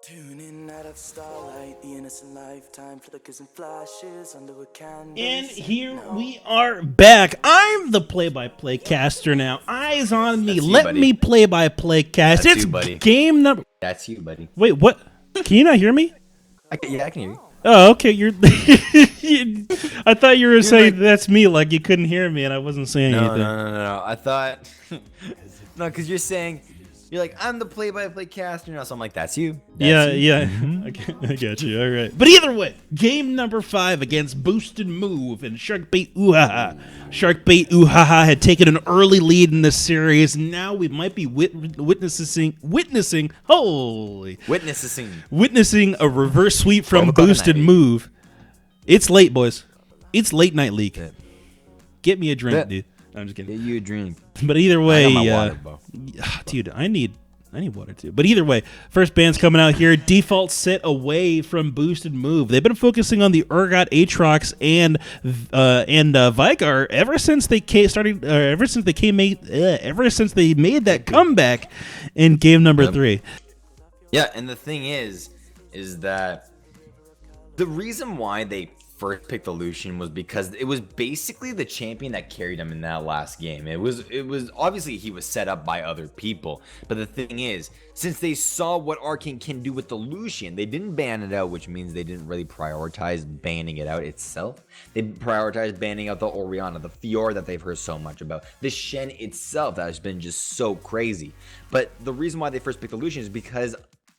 Tuning out of starlight, the innocent lifetime flickers and flashes under a canvas. And here we are back. I'm the play-by-play caster now. Eyes on me. That's you, Let buddy. me play-by-play cast. That's It's you, buddy. game number. That's you, buddy. Wait, what? Can you not hear me? I can hear you. Oh, okay. You're. I thought you were saying like- that's me, like you couldn't hear me, and I wasn't saying anything. No. I thought no, because you're saying you're like I'm the play-by-play caster now, so I'm like that's you. That's you. Yeah. I got you. All right. But either way, game number 5 against Boosted Move and Sharkbait Oohaha. Sharkbait Oohaha had taken an early lead in this series. Now we might be witnessing a reverse sweep from Robocop Boosted night. Move. It's late, boys. It's late night league. Get me a drink, Yeah. dude. I'm just kidding. Get you a drink. But either way, I got my water, bro. dude, I need water too. But either way, first band's coming out here. Default set away from Boosted Move. They've been focusing on the Urgot, Aatrox, and Vigar ever since they made that comeback in game number 3. Yeah, and the thing is that the reason why they first picked the Lucian was because it was basically the champion that carried him in that last game. It was obviously he was set up by other people, but the thing is, since they saw what Arcane can do with the Lucian, they didn't ban it out, which means they didn't really prioritize banning it out itself. They prioritized banning out the Orianna, the Fiora that they've heard so much about, the Shen itself that has been just so crazy. But the reason why they first picked the Lucian is because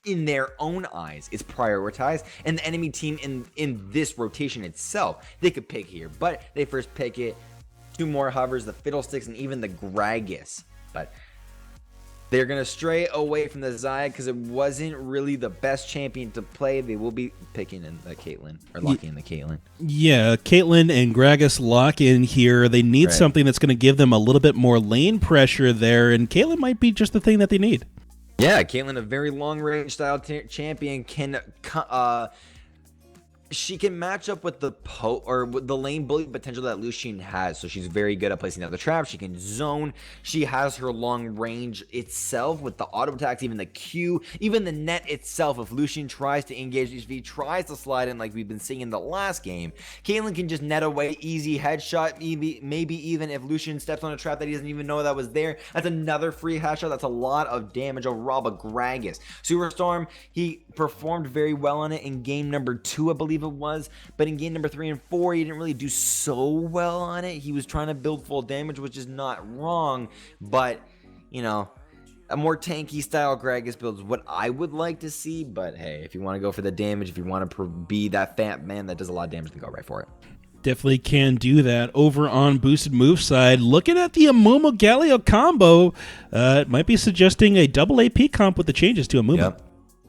in their own eyes, it's prioritized, and the enemy team in this rotation itself, they could pick here, but they first pick it. 2 more hovers, the Fiddlesticks, and even the Gragas. But they're gonna stray away from the Xayah because it wasn't really the best champion to play. They will be picking in the Caitlyn, or locking in the Caitlyn. Yeah, Caitlyn and Gragas lock in here. They need something that's going to give them a little bit more lane pressure there, and Caitlyn might be just the thing that they need. Yeah, Caitlyn, a very long-range style champion, she can match up with with the lane bully potential that Lucian has. So she's very good at placing out the trap. She can zone. She has her long range itself with the auto attacks, even the Q, even the net itself. If Lucian tries to engage, if he tries to slide in like we've been seeing in the last game, Caitlyn can just net away, easy headshot. Maybe even if Lucian steps on a trap that he doesn't even know that was there, that's another free headshot. That's a lot of damage. I'll rob a Gragas. Superstorm, he performed very well on it in game number 2, I believe it was, but in game number 3 and 4 he didn't really do so well on it. He was trying to build full damage, which is not wrong, but you know, a more tanky style Gragas build is what I would like to see. But hey, if you want to go for the damage, if you want to be that fat man that does a lot of damage, then go right for it. Definitely can do that. Over on Boosted Move side, looking at the Amumu Galio combo, it might be suggesting a double AP comp with the changes to Amumu. Yep.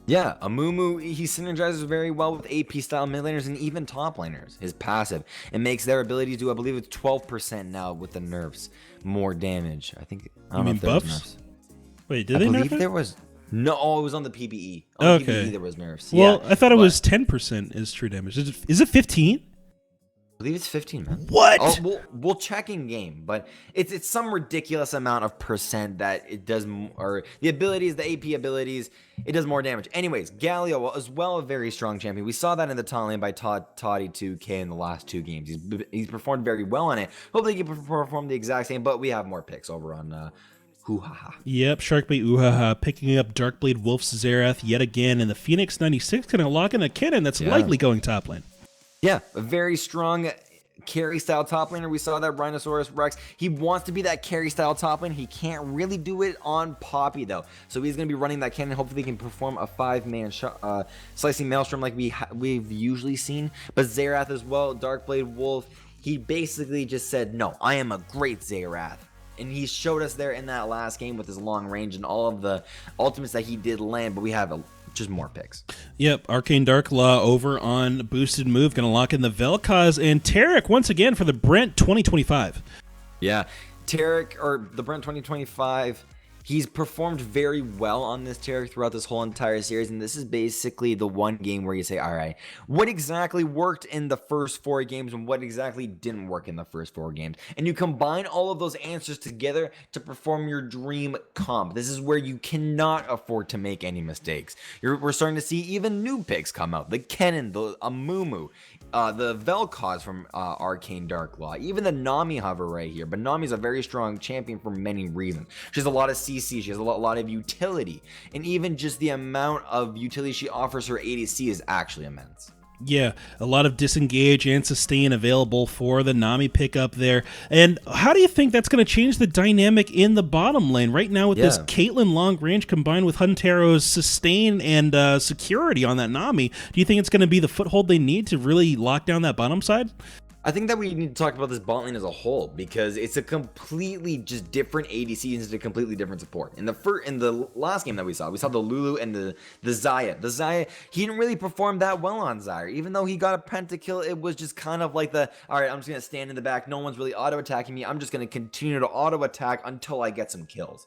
Yeah, Amumu, he synergizes very well with AP style mid laners and even top laners. His passive, it makes their ability to, I believe it's 12% now with the nerfs, more damage. I don't know if there was nerfs. Wait, did I they believe nerf it? there was. No, it was on the PBE. On the Okay. PBE there was nerfs. Well, yeah, I thought it was 10% is true damage. Is it 15? I believe it's 15, man. What? Oh, we'll check in game, but it's some ridiculous amount of percent that it does, or the abilities, the AP abilities, it does more damage. Anyways, Galio as well, a very strong champion. We saw that in the top lane by Toddy 2K in the last 2 games. He's performed very well on it. Hopefully he can perform the exact same, but we have more picks over on Oohaha. Yep, Sharkbait Oohaha picking up Darkblade Wolf's Xerath yet again, and the Phoenix 96 going to lock in a cannon that's likely going top lane. Yeah, a very strong carry style top laner. We saw that Rhinoceros Rex. He wants to be that carry style top lane. He can't really do it on Poppy though. So he's going to be running that cannon. Hopefully he can perform a 5-man slicing maelstrom like we've usually seen. But Xerath as well, Darkblade Wolf, he basically just said, no, I am a great Xerath. And he showed us there in that last game with his long range and all of the ultimates that he did land. But we have just more picks. Yep, Arcane Darklaw over on Boosted Move, going to lock in the Vel'Koz and Tarek once again for the Brent 2025. Yeah, Tarek, or the Brent 2025, He's performed very well on this Taric throughout this whole entire series, and this is basically the one game where you say, all right, what exactly worked in the first 4 games and what exactly didn't work in the first 4 games? And you combine all of those answers together to perform your dream comp. This is where you cannot afford to make any mistakes. We're starting to see even new picks come out. The Kennen, the Amumu, the Vel'Koz from Arcane Darklaw, even the Nami hover right here. But Nami's a very strong champion for many reasons. She has a lot of CC, she has a lot of utility, and even just the amount of utility she offers her ADC is actually immense. Yeah, a lot of disengage and sustain available for the Nami pickup there. And how do you think that's going to change the dynamic in the bottom lane right now with this Caitlyn long range combined with Huntero's sustain and security on that Nami? Do you think it's going to be the foothold they need to really lock down that bottom side? I think that we need to talk about this bot lane as a whole, because it's a completely just different ADC and it's a completely different support. In the last game that we saw the Lulu and the Xayah. The Xayah, he didn't really perform that well on Xayah. Even though he got a pentakill, it was just kind of like all right, I'm just going to stand in the back. No one's really auto-attacking me. I'm just going to continue to auto-attack until I get some kills.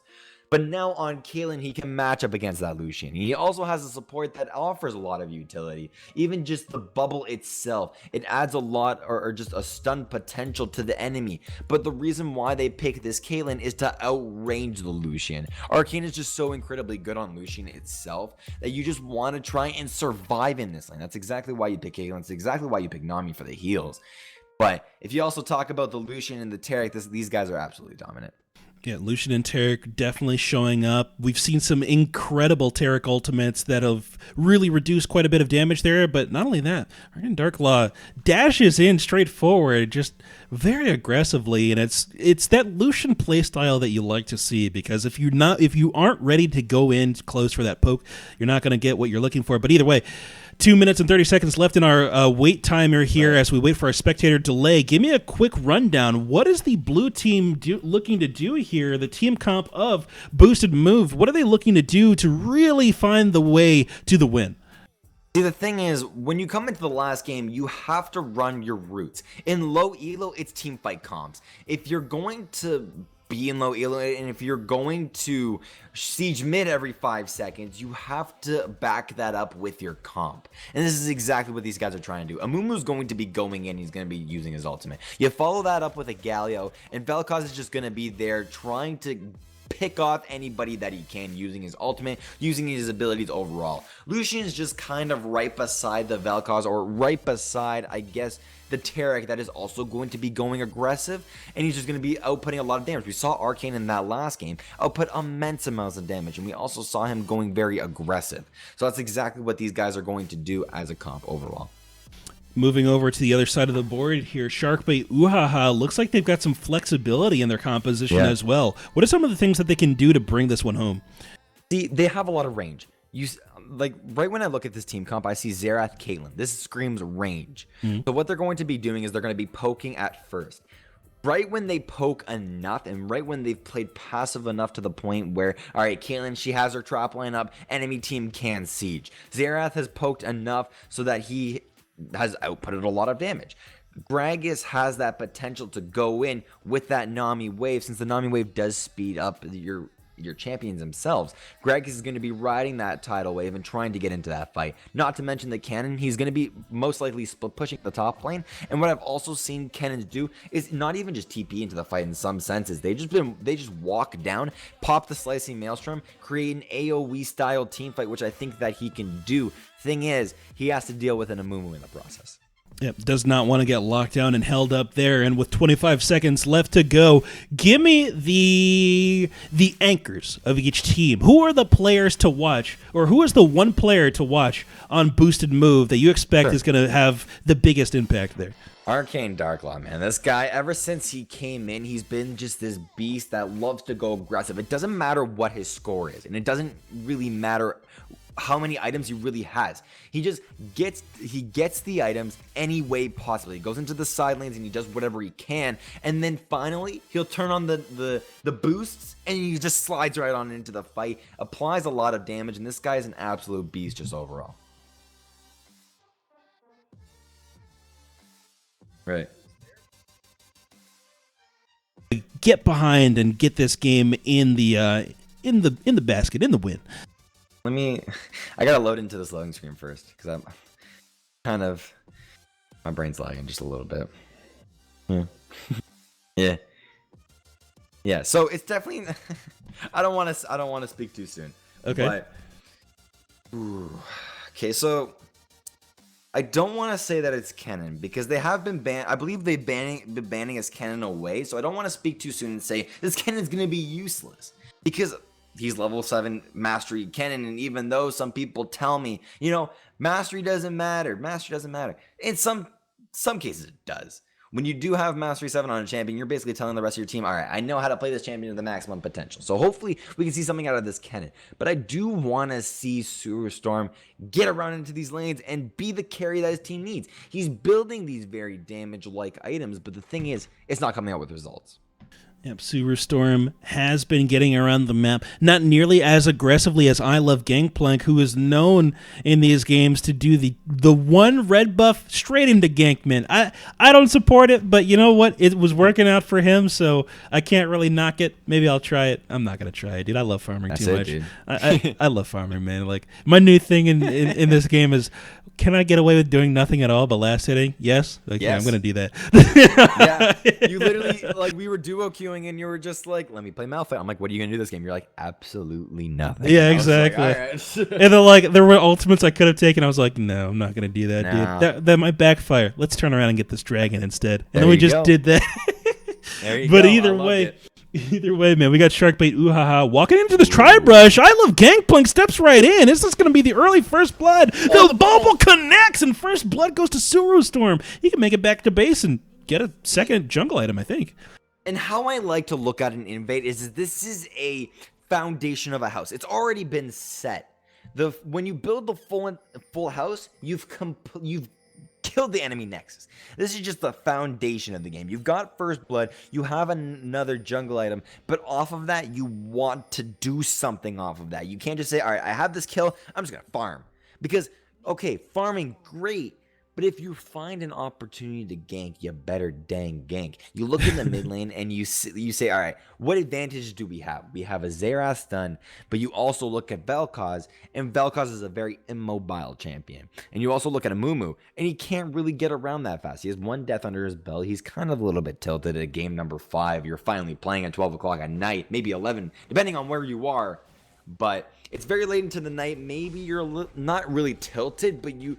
But now on Caitlyn, he can match up against that Lucian. He also has a support that offers a lot of utility. Even just the bubble itself, it adds a lot or just a stun potential to the enemy. But the reason why they pick this Caitlyn is to outrange the Lucian. Arcane is just so incredibly good on Lucian itself that you just want to try and survive in this lane. That's exactly why you pick Caitlyn. That's exactly why you pick Nami for the heals. But if you also talk about the Lucian and the Taric, these guys are absolutely dominant. Yeah, Lucian and Taric definitely showing up. We've seen some incredible Taric ultimates that have really reduced quite a bit of damage there, but not only that, Arcane Darklaw dashes in straight forward, just very aggressively, and it's that Lucian playstyle that you like to see, because if you aren't ready to go in close for that poke, you're not going to get what you're looking for. But either way, 2 minutes and 30 seconds left in our wait timer here as we wait for our spectator delay. Give me a quick rundown. What is the blue team looking to do here? The team comp of Boosted Move. What are they looking to do to really find the way to the win? See, the thing is, when you come into the last game, you have to run your routes. In low elo, it's team fight comps. If you're going to be in low elo, and if you're going to siege mid every 5 seconds, you have to back that up with your comp. And this is exactly what these guys are trying to do. Amumu's going to be going in, he's going to be using his ultimate. You follow that up with a Galio, and Vel'Koz is just going to be there trying to pick off anybody that he can using his ultimate, using his abilities overall. Lucian is just kind of right beside the Vel'Koz, or right beside, I guess, the Taric that is also going to be going aggressive, and he's just going to be outputting a lot of damage. We saw Arcane in that last game output immense amounts of damage, and we also saw him going very aggressive. So that's exactly what these guys are going to do as a comp overall. Moving over to the other side of the board here, Sharkbait Oohaha looks like they've got some flexibility in their composition as well. What are some of the things that they can do to bring this one home? See, they have a lot of range. Right when I look at this team comp, I see Xerath, Caitlyn. This screams range. So what they're going to be doing is they're going to be poking at first. Right when they poke enough, and right when they've played passive enough to the point where, all right, Caitlyn, she has her trap line up, enemy team can siege. Xerath has poked enough so that he has outputted a lot of damage. Gragas has that potential to go in with that Nami wave, since the Nami wave does speed up your champions themselves. Gragas is going to be riding that tidal wave and trying to get into that fight. Not to mention the Cannon, he's going to be most likely pushing the top lane. And what I've also seen Cannons do is not even just TP into the fight in some senses. They just walk down, pop the Slicing Maelstrom, create an AoE style team fight, which I think that he can do. Thing is, he has to deal with an Amumu in the process. Yep, does not want to get locked down and held up there. And with 25 seconds left to go, give me the anchors of each team. Who are the players to watch, or who is the one player to watch on Boosted Move that you expect is going to have the biggest impact there? Arcane Darklaw, man. This guy, ever since he came in, he's been just this beast that loves to go aggressive. It doesn't matter what his score is, and it doesn't really matter how many items he really has. He just gets the items any way possible. He goes into the side lanes and he does whatever he can, and then finally he'll turn on the boosts and he just slides right on into the fight, applies a lot of damage, and this guy is an absolute beast just overall. Right. Get behind and get this game in the in the basket, in the win. I gotta load into this loading screen first because I'm kind of, my brain's lagging just a little bit. Yeah. So it's definitely. I don't want to speak too soon. Okay. Okay. So I don't want to say that it's Kennen because they have been banned. I believe they've been banning as Kennen away. So I don't want to speak too soon and say this Kennen's gonna be useless because he's level 7 mastery Kennen, and even though some people tell me, mastery doesn't matter, in some cases it does. When you do have mastery 7 on a champion, you're basically telling the rest of your team, all right, I know how to play this champion to the maximum potential. So hopefully we can see something out of this Kennen. But I do want to see Storm get around into these lanes and be the carry that his team needs. He's building these very damage-like items, but the thing is, it's not coming out with results. Yep, Storm has been getting around the map, not nearly as aggressively as I Love Gangplank, who is known in these games to do the one red buff straight into gank min. I don't support it, but you know what? It was working out for him, so I can't really knock it. Maybe I'll try it. I'm not gonna try it, dude. I love farming too much. Dude. I love farming, man. Like my new thing in this game is, can I get away with doing nothing at all but last hitting? Yes. Like, yes. Yeah, I'm gonna do that. Yeah, you literally, like, we were duo queuing and you were just like, let me play Malphite. I'm like, what are you gonna do this game? You're like, absolutely nothing. Yeah, exactly. Like, all right. And then, like, there were ultimates I could have taken. I was like, no, I'm not gonna do that, dude. That might backfire. Let's turn around and get this dragon instead. And then we just did that. There you but go. Either way, man, we got Sharkbait Oohaha walking into this tri-brush. I Love Gangplank steps right in. Is this going to be the early first blood? The bubble connects, and first blood goes to Storm. He can make it back to base and get a second jungle item, I think. And how I like to look at an invade is this is a foundation of a house. It's already been set. When you build the full house, you've killed the enemy nexus. This is just the foundation of the game. You've got first blood, you have another jungle item, but off of that, you want to do something off of that. You can't just say, all right, I have this kill, I'm just gonna farm. Because, okay, farming, great, but if you find an opportunity to gank, you better dang gank. You look in the mid lane and you say, all right, what advantage do we have? We have a Xerath stun, but you also look at Vel'Koz, and Vel'Koz is a very immobile champion. And you also look at Amumu, and he can't really get around that fast. He has one death under his belt. He's kind of a little bit tilted at game number 5. You're finally playing at 12 o'clock at night, maybe 11, depending on where you are. But it's very late into the night. Maybe you're not really tilted, but you're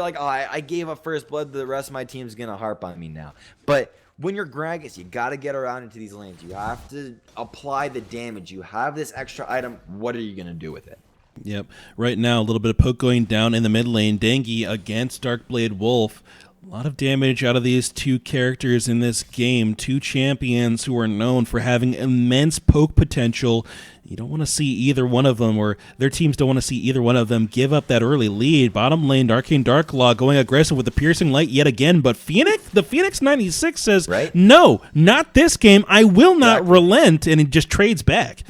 like, oh, I gave up first blood. The rest of my team's going to harp on me now. But when you're Gragas, you got to get around into these lanes. You have to apply the damage. You have this extra item. What are you going to do with it? Yep. Right now, a little bit of poke going down in the mid lane. Dengi against Darkblade Wolf. A lot of damage out of these two characters in this game. Two champions who are known for having immense poke potential. You don't want to see either one of them, or their teams don't want to see either one of them give up that early lead. Bottom lane, Arcane Darklaw going aggressive with the Piercing Light yet again, but the Phoenix 96 says, right? No, not this game. I will not relent, and it just trades back.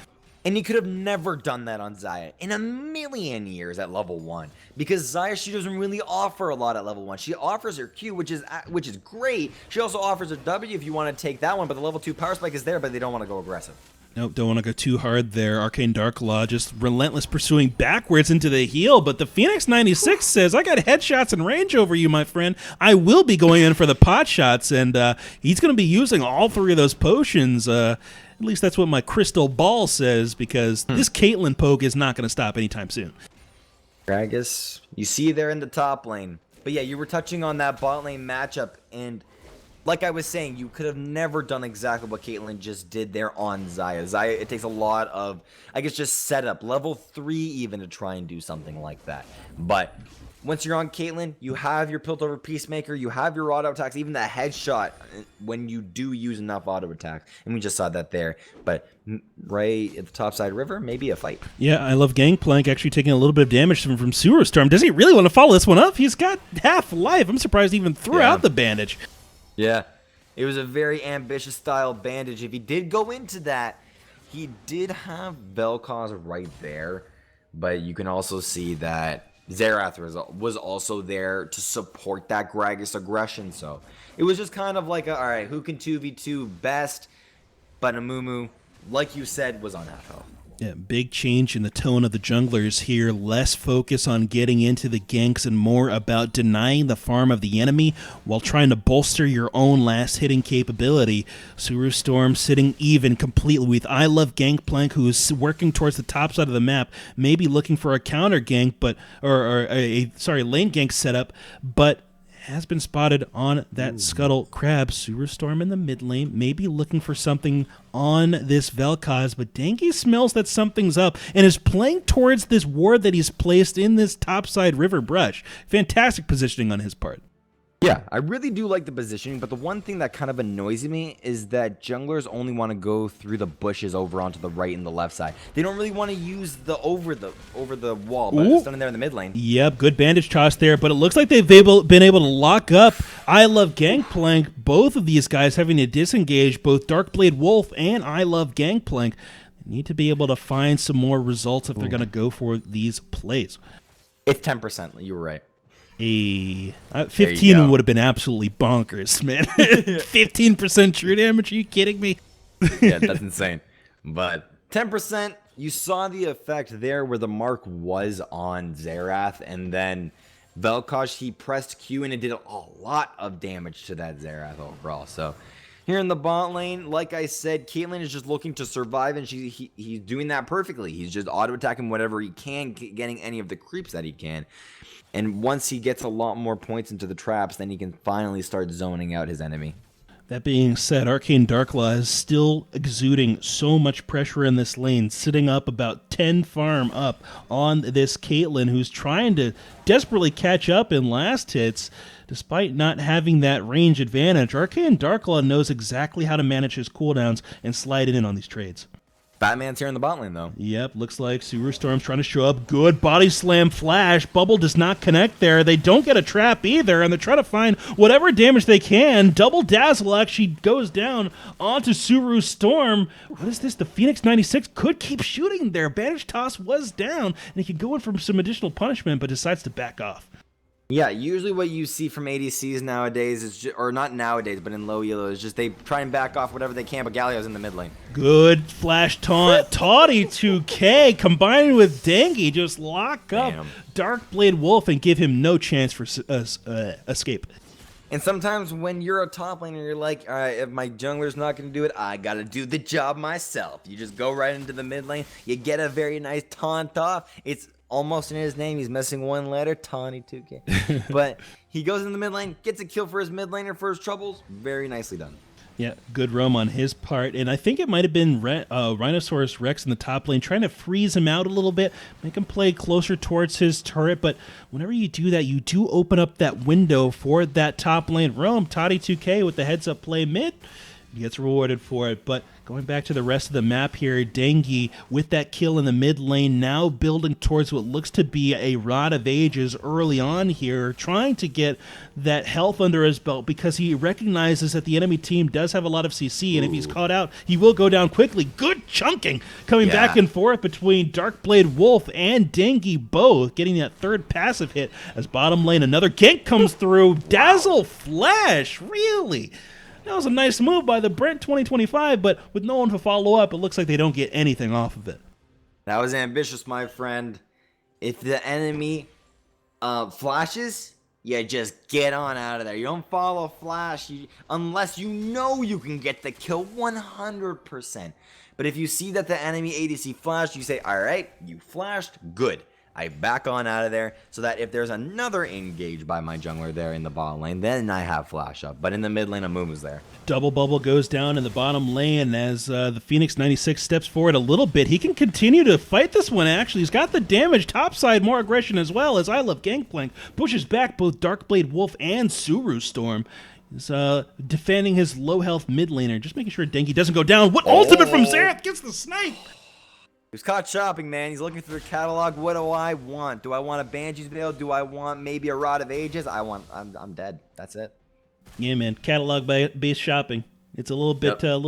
And he could have never done that on Xayah in a million years at level 1. Because Xayah, she doesn't really offer a lot at level 1. She offers her Q, which is great. She also offers a W if you want to take that one, but the level 2 power spike is there, but they don't want to go aggressive. Nope, don't want to go too hard there. Arcane Darklaw just relentless pursuing backwards into the heel, but the Phoenix 96 says, I got headshots and range over you, my friend. I will be going in for the pot shots, and he's going to be using all 3 of those potions. At least that's what my crystal ball says, because this Caitlyn poke is not going to stop anytime soon. Gragas, you see there in the top lane. But yeah, you were touching on that bot lane matchup, and like I was saying, you could have never done exactly what Caitlyn just did there on Xayah. Xayah, it takes a lot of, I guess, just setup, level 3 even, to try and do something like that. But once you're on Caitlyn, you have your Piltover Peacemaker, you have your auto attacks, even the headshot when you do use enough auto attack. And we just saw that there. But right at the top side river, maybe a fight. Yeah, I love Gangplank actually taking a little bit of damage from Sewer Storm. Does he really want to follow this one up? He's got half life. I'm surprised he even threw out the bandage. Yeah, it was a very ambitious style bandage. If he did go into that, he did have Vel'Koz right there. But you can also see that Xerath was also there to support that Gragas aggression. So it was just kind of like, all right, who can 2v2 best? But Amumu, like you said, was on half health. Yeah, big change in the tone of the junglers here. Less focus on getting into the ganks and more about denying the farm of the enemy while trying to bolster your own last hitting capability. Suru Storm sitting even completely with I Love Gangplank, who is working towards the top side of the map, maybe looking for a counter gank, or lane gank setup, but has been spotted on that Scuttle Crab. Suru Storm in the mid lane, maybe looking for something on this Vel'Koz, but Dengi smells that something's up and is playing towards this ward that he's placed in this topside river brush. Fantastic positioning on his part. Yeah, I really do like the positioning, but the one thing that kind of annoys me is that junglers only want to go through the bushes over onto the right and the left side. They don't really want to use the over the wall, but it's done in there in the mid lane. Yep, good bandage toss there, but it looks like they've been able to lock up I Love Gangplank. Both of these guys having to disengage, both Darkblade Wolf and I Love Gangplank. They need to be able to find some more results if they're going to go for these plays. It's 10%. You were right. 15 would have been absolutely bonkers, man. 15% true damage? Are you kidding me? Yeah, that's insane. But 10%, you saw the effect there where the mark was on Xerath, and then Vel'Koz, he pressed Q, and it did a lot of damage to that Xerath overall. So here in the bot lane, like I said, Caitlyn is just looking to survive, and he's doing that perfectly. He's just auto-attacking whatever he can, getting any of the creeps that he can. And once he gets a lot more points into the traps, then he can finally start zoning out his enemy. That being said, Arcane Darklaw is still exuding so much pressure in this lane, sitting up about 10 farm up on this Caitlyn, who's trying to desperately catch up in last hits. Despite not having that range advantage, Arcane Darklaw knows exactly how to manage his cooldowns and slide in on these trades. Batman's here in the bot lane, though. Yep, looks like Suru Storm's trying to show up. Good body slam flash. Bubble does not connect there. They don't get a trap either, and they're trying to find whatever damage they can. Double Dazzle actually goes down onto Suru Storm. What is this? The Phoenix 96 could keep shooting there. Bandage Toss was down, and he could go in for some additional punishment, but decides to back off. Yeah, usually what you see from ADCs nowadays is just, or not nowadays, but in low elo, is just they try and back off whatever they can, but Galio's in the mid lane. Good flash taunt. Toddy 2K combined with Dengi just lock up Darkblade Wolf and give him no chance for escape. And sometimes when you're a top laner, you're like, all right, if my jungler's not going to do it, I got to do the job myself. You just go right into the mid lane. You get a very nice taunt off. It's almost in his name. He's missing one letter, Tawny 2K. But he goes in the mid lane, gets a kill for his mid laner for his troubles. Very nicely done. Yeah, good roam on his part. And I think it might have been Rhinosaurus Rex in the top lane trying to freeze him out a little bit, make him play closer towards his turret. But whenever you do that, you do open up that window for that top lane roam. Toddy 2K with the heads up play mid gets rewarded for it. But going back to the rest of the map here, Dengi with that kill in the mid lane, now building towards what looks to be a Rod of Ages early on here, trying to get that health under his belt because he recognizes that the enemy team does have a lot of CC, and if he's caught out, he will go down quickly. Good chunking coming back and forth between Darkblade Wolf and Dengi both, getting that third passive hit as bottom lane. Another gank comes through. Dazzle Flash, really? That was a nice move by the Brent 2025, but with no one to follow up, it looks like they don't get anything off of it. That was ambitious, my friend. If the enemy flashes, you just get on out of there. You don't follow flash unless you know you can get the kill 100%. But if you see that the enemy ADC flashed, you say, all right, you flashed, good. I back on out of there so that if there's another engage by my jungler there in the bottom lane, then I have flash up. But in the mid lane, Amumu's there. Double bubble goes down in the bottom lane as the Phoenix 96 steps forward a little bit. He can continue to fight this one, actually. He's got the damage topside, more aggression as well, as I Love Gangplank pushes back both Darkblade Wolf and Suru Storm. He's defending his low health mid laner, just making sure Dengi doesn't go down. What ultimate from Xerath gets the snipe? He was caught shopping, man. He's looking through the catalog. What do I want? Do I want a Banshee's Veil? Do I want maybe a Rod of Ages? I'm dead. That's it. Yeah, man. Catalog-based shopping. It's a little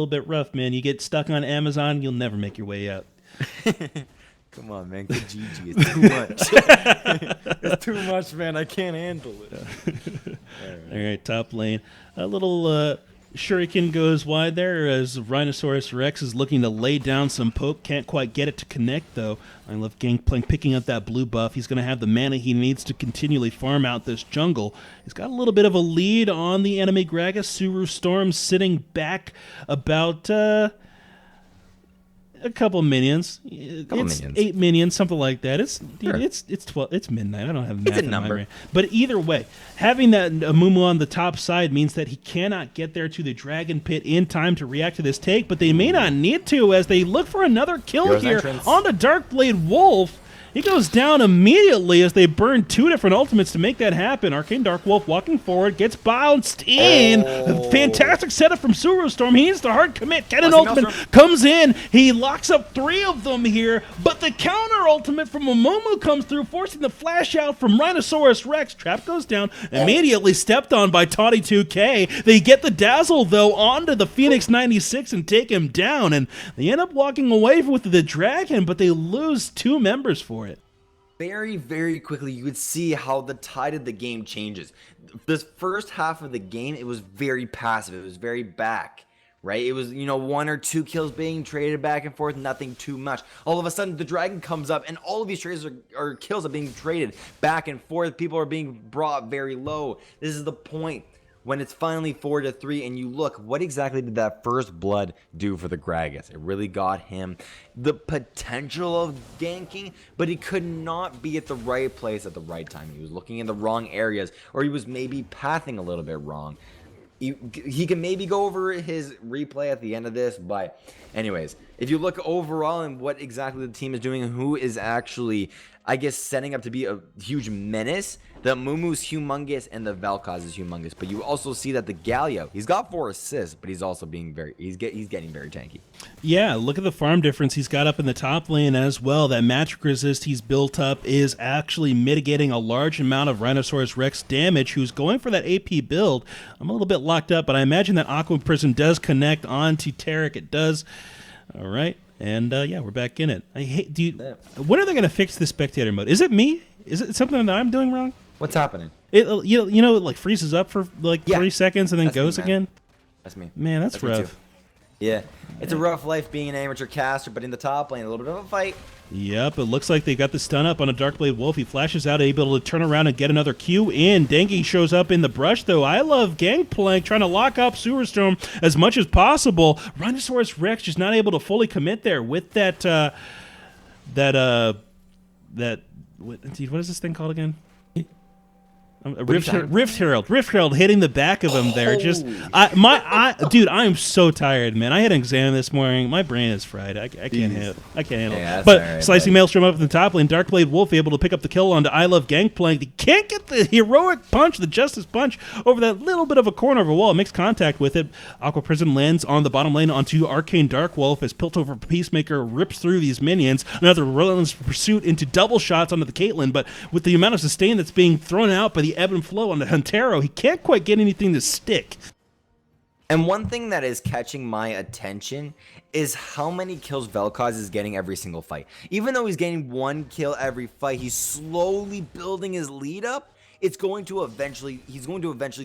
bit rough, man. You get stuck on Amazon, you'll never make your way out. Come on, man. Good GG. It's too much. It's too much, man. I can't handle it. All right, top lane. A little Shuriken goes wide there as Rhinoceros Rex is looking to lay down some poke. Can't quite get it to connect, though. I love Gangplank picking up that blue buff. He's going to have the mana he needs to continually farm out this jungle. He's got a little bit of a lead on the enemy Gragas. Suru Storm sitting back about... a couple minions. It's 8 minions, something like that. It's 12. It's midnight. I don't have math in my brain. But either way, having that Amumu on the top side means that he cannot get there to the Dragon Pit in time to react to this take. But they may not need to as they look for another kill here on the Darkblade Wolf. He goes down immediately as they burn 2 different ultimates to make that happen. Arcane Dark Wolf walking forward, gets bounced in. Fantastic setup from Suru Storm. He needs to hard commit. Cannon ultimate comes in. He locks up 3 of them here, but the counter ultimate from Momomo comes through, forcing the flash out from Rhinoceros Rex. Trap goes down, immediately stepped on by Toddy 2K. They get the dazzle, though, onto the Phoenix 96 and take him down, and they end up walking away with the Dragon, but they lose 2 members for it. Very, very quickly, you would see how the tide of the game changes. This first half of the game, it was very passive. It was very back, right? It was, 1 or 2 kills being traded back and forth, nothing too much. All of a sudden, the Dragon comes up, and all of these trades or kills are being traded back and forth. People are being brought very low. This is the point. When it's finally 4-3 and you look, what exactly did that first blood do for the Gragas? It really got him the potential of ganking, but he could not be at the right place at the right time. He was looking in the wrong areas, or he was maybe pathing a little bit wrong. He can maybe go over his replay at the end of this, but anyways, if you look overall and what exactly the team is doing and who is actually, I guess, setting up to be a huge menace, the Mumu's humongous and the Vel'Koz is humongous, but you also see that the Galio, he's got 4 assists, but he's also being he's getting very tanky. Yeah, look at the farm difference he's got up in the top lane as well. That magic resist he's built up is actually mitigating a large amount of Rhinoceros Rex damage, who's going for that AP build. I'm a little bit locked up, but I imagine that Aqua Prism does connect onto Taric. It does. All right. And yeah, we're back in it. When are they going to fix the spectator mode? Is it me? Is it something that I'm doing wrong? What's happening? It it like freezes up for like 3 seconds and then goes again. That's me. Man, that's rough. Yeah, it's a rough life being an amateur caster, but in the top lane, a little bit of a fight. Yep, it looks like they got the stun up on a Darkblade Wolf. He flashes out, able to turn around and get another Q in. Dengi shows up in the brush, though. I love Gangplank trying to lock up Sewerstorm as much as possible. Rhinoceros Rex just not able to fully commit there with that, what is this thing called again? Rift Herald hitting the back of him there. Just dude, I am so tired, man. I had an exam this morning. My brain is fried. I can't handle it. But right, Slicing Maelstrom up in the top lane. Darkblade Wolf able to pick up the kill onto I Love Gangplank. He can't get the heroic punch, the justice punch, over that little bit of a corner of a wall. Makes contact with it. Aqua Prism lands on the bottom lane onto Arcane Dark Wolf as Piltover Peacemaker rips through these minions. Another relentless pursuit into double shots onto the Caitlyn, but with the amount of sustain that's being thrown out by the ebb and flow on the Huntero, he can't quite get anything to stick. And one thing that is catching my attention is how many kills Vel'Koz is getting every single fight. Even though he's getting 1 kill every fight, he's slowly building his lead up. He's going to eventually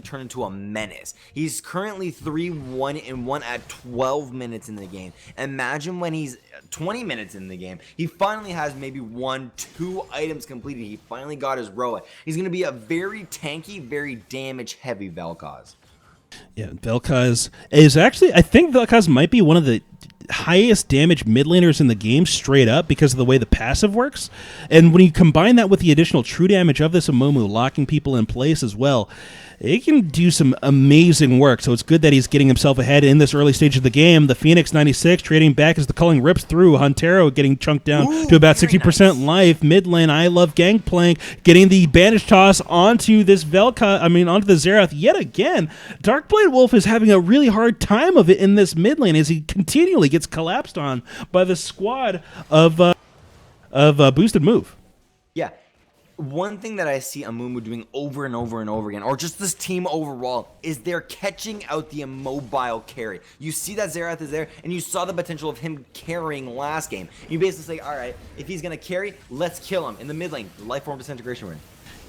turn into a menace. He's currently 3-1-1 at 12 minutes in the game. Imagine when he's 20 minutes in the game, he finally has maybe 1-2 items completed. He finally got his Roa. He's going to be a very tanky, very damage-heavy Vel'Koz. Yeah, Vel'Koz is actually, I think Vel'Koz might be one of the highest damage mid laners in the game straight up because of the way the passive works. And when you combine that with the additional true damage of this Amumu locking people in place as well, it can do some amazing work. So it's good that he's getting himself ahead in this early stage of the game. The Phoenix 96 trading back as the culling rips through. Huntero getting chunked down to about 60% life. Mid lane, I Love Gangplank getting the bandage toss onto this onto the Xerath yet again. Darkblade Wolf is having a really hard time of it in this mid lane as he continually gets collapsed on by the squad of Boosted Move. Yeah. One thing that I see Amumu doing over and over and over again, or just this team overall, is they're catching out the immobile carry. You see that Xerath is there, and you saw the potential of him carrying last game. You basically say, all right, if he's going to carry, let's kill him in the mid lane. Life form disintegration ring.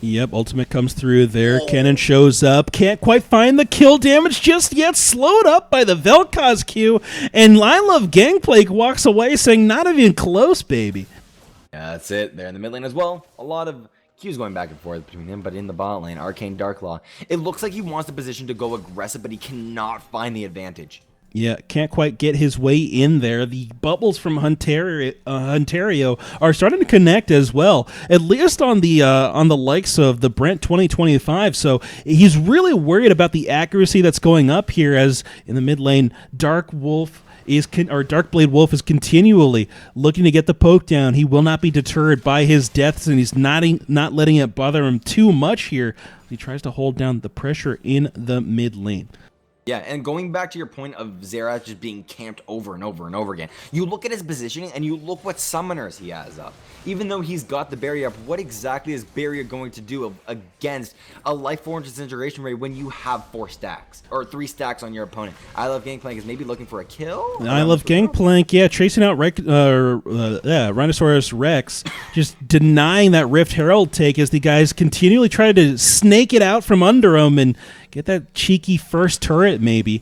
Yep, ultimate comes through there. Cannon shows up. Can't quite find the kill damage just yet. Slowed up by the Vel'Koz Q. And I Love Gangplank walks away saying, not even close, baby. Yeah, that's it. They're in the mid lane as well. A lot of Q's going back and forth between him, but in the bot lane, Arcane Darklaw. It looks like he wants the position to go aggressive, but he cannot find the advantage. Yeah, can't quite get his way in there. The bubbles from Ontario are starting to connect as well, at least on the likes of the Brent 2025. So he's really worried about the accuracy that's going up here, as in the mid lane, Darkblade Wolf is continually looking to get the poke down. He will not be deterred by his deaths, and he's not letting it bother him too much here. He tries to hold down the pressure in the mid lane. Yeah, and going back to your point of Xerath just being camped over and over and over again, you look at his positioning and you look what summoners he has up. Even though he's got the barrier up, what exactly is barrier going to do against a life form disintegration rate when you have 4 stacks or 3 stacks on your opponent? I Love Gangplank is maybe looking for a kill. I Love Gangplank, yeah, chasing out Rhinoceros Rex, just denying that Rift Herald take as the guys continually try to snake it out from under him and get that cheeky first turret maybe.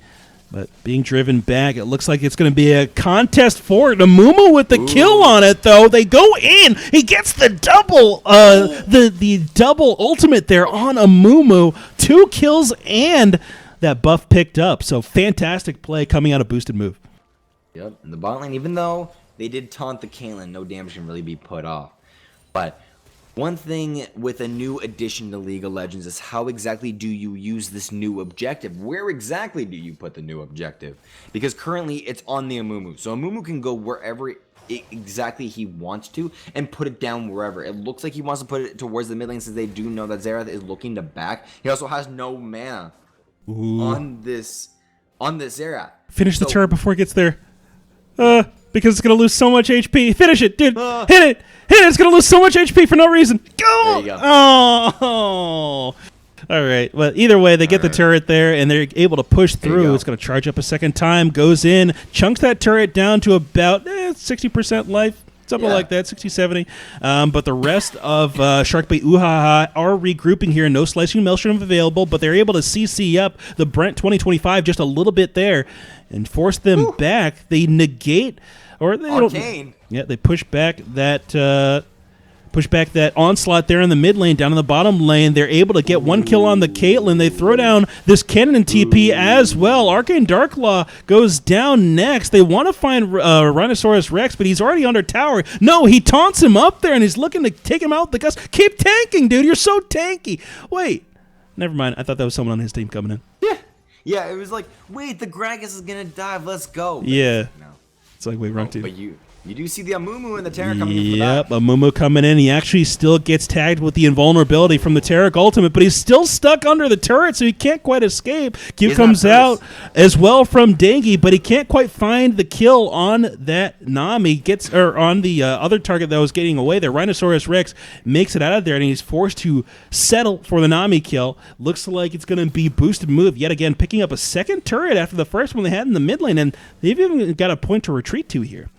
But being driven back, it looks like it's going to be a contest for it. Amumu with the kill on it, though. They go in. He gets the double, the double ultimate there on Amumu. 2 kills and that buff picked up. So fantastic play coming out of Boosted Move. Yep, in the bot lane, even though they did taunt the Caitlyn, no damage can really be put off. But one thing with a new addition to League of Legends is how exactly do you use this new objective? Where exactly do you put the new objective? Because currently it's on the Amumu. So Amumu can go wherever exactly he wants to and put it down wherever. It looks like he wants to put it towards the mid lane since they do know that Xerath is looking to back. He also has no mana on this Xerath. Finish the turret before it gets there. Because it's going to lose so much HP. Finish it, dude. Hit it. Hit it. It's going to lose so much HP for no reason. Go. There you go. Oh. All right. Well, either way, they get the turret there, and they're able to push through. It's going to charge up a second time, goes in, chunks that turret down to about 60% life. Something like that, 60, 70. But the rest of Sharkbait Oohaha are regrouping here. No slicing maelstrom available, but they're able to CC up the Brent 2025 just a little bit there and force them back. They negate, or they Arcane. they push back that onslaught there in the mid lane, down in the bottom lane. They're able to get 1 kill on the Caitlyn. They throw down this cannon and TP as well. Arcane Darklaw goes down next. They want to find Rhinoceros Rex, but he's already under tower. No, he taunts him up there, and he's looking to take him out with the gust. Keep tanking, dude. You're so tanky. Wait. Never mind. I thought that was someone on his team coming in. Yeah, it was like, wait, the Gragas is going to dive. Let's go. But yeah. no. It's like, wait, wrong team. But you do see the Amumu and the Terra coming in for that. Yep, Amumu coming in. He actually still gets tagged with the invulnerability from the Taric ultimate, but he's still stuck under the turret, so he can't quite escape. Q comes out as well from Dangy, but he can't quite find the kill on that Nami. On the other target that was getting away there. Rhinoceros Rex makes it out of there, and he's forced to settle for the Nami kill. Looks like it's going to be Boosted Move yet again, picking up a second turret after the first one they had in the mid lane, and they've even got a point to retreat to here.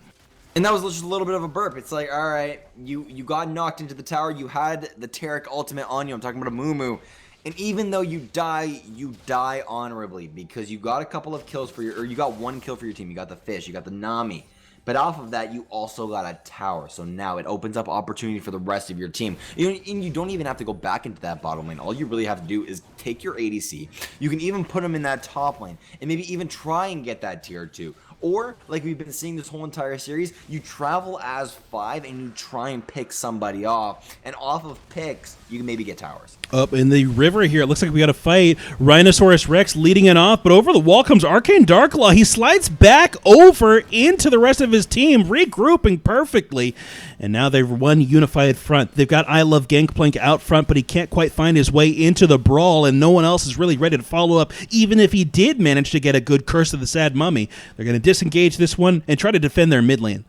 And that was just a little bit of a burp. It's like, all right, you got knocked into the tower. You had the Taric ultimate on you. I'm talking about a Mumu. And even though you die honorably because you got a couple of kills you got 1 kill for your team. You got the fish, you got the Nami. But off of that, you also got a tower. So now it opens up opportunity for the rest of your team. And you don't even have to go back into that bottom lane. All you really have to do is take your ADC. You can even put them in that top lane and maybe even try and get that tier 2. Or, like we've been seeing this whole entire series, you travel as 5 and you try and pick somebody off. And off of picks, you can maybe get towers. Up in the river here, it looks like we got a fight. Rhinoceros Rex leading it off, but over the wall comes Arcane Darklaw. He slides back over into the rest of his team, regrouping perfectly. And now they've one unified front. They've got I Love Gangplank out front, but he can't quite find his way into the brawl, and no one else is really ready to follow up, even if he did manage to get a good Curse of the Sad Mummy. They're going to disengage this one and try to defend their mid lane.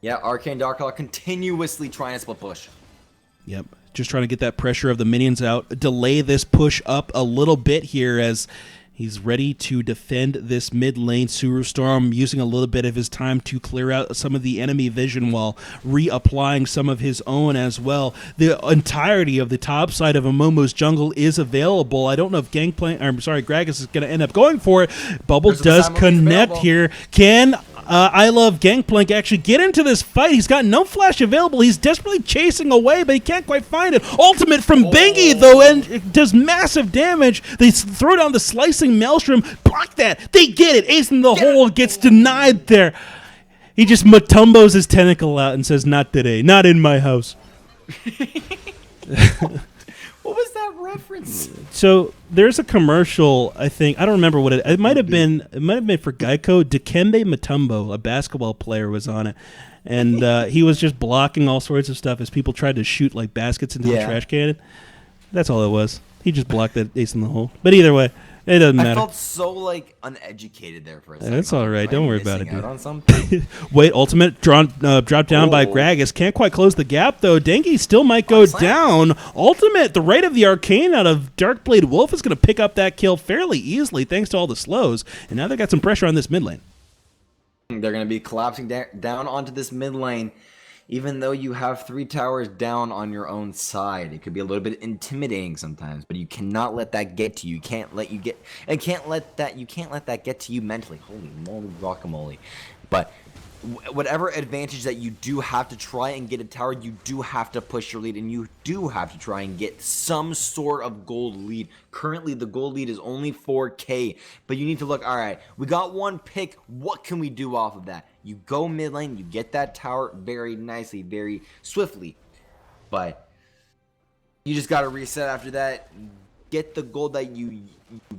Yeah, Arcane Darklaw continuously trying to split push. Yep, just trying to get that pressure of the minions out, delay this push up a little bit here as He's ready to defend this mid lane. Storm using a little bit of his time to clear out some of the enemy vision while reapplying some of his own as well. The entirety of the top side of Amomo's jungle is available. I don't know if Gragas is going to end up going for it. Bubble does connect here. Can I Love Gangplank actually get into this fight? He's got no flash available. He's desperately chasing away, but he can't quite find it. Ultimate from Bengi, though, and it does massive damage. They throw down the slicing Maelstrom. Block that. They get it. Ace in the hole gets denied there. He just Matumbos his tentacle out and says, "Not today. Not in my house." What was that reference? So there's a commercial. I don't remember what it might have been. It might have been for Geico. Dikembe Mutombo, a basketball player, was on it, and he was just blocking all sorts of stuff as people tried to shoot like baskets into the trash can. That's all it was. He just blocked that ace in the hole. But either way, it doesn't matter. I felt so like uneducated there for a second. That's all right. Don't worry about it, dude. On something? Wait, ultimate dropped down by Gragas. Can't quite close the gap, though. Dengi still might go down. Ultimate, the right of the arcane out of Darkblade Wolf is going to pick up that kill fairly easily thanks to all the slows. And now they got some pressure on this mid lane. They're going to be collapsing down onto this mid lane. Even though you have 3 towers down on your own side, it could be a little bit intimidating sometimes. But you cannot let that get to you. You can't let that get to you mentally. Holy moly, guacamole! But whatever advantage that you do have to try and get a tower, you do have to push your lead, and you do have to try and get some sort of gold lead. Currently, the gold lead is only 4K, but you need to look, all right, we got 1 pick. What can we do off of that? You go mid lane, you get that tower very nicely, very swiftly, but you just got to reset after that, get the gold that you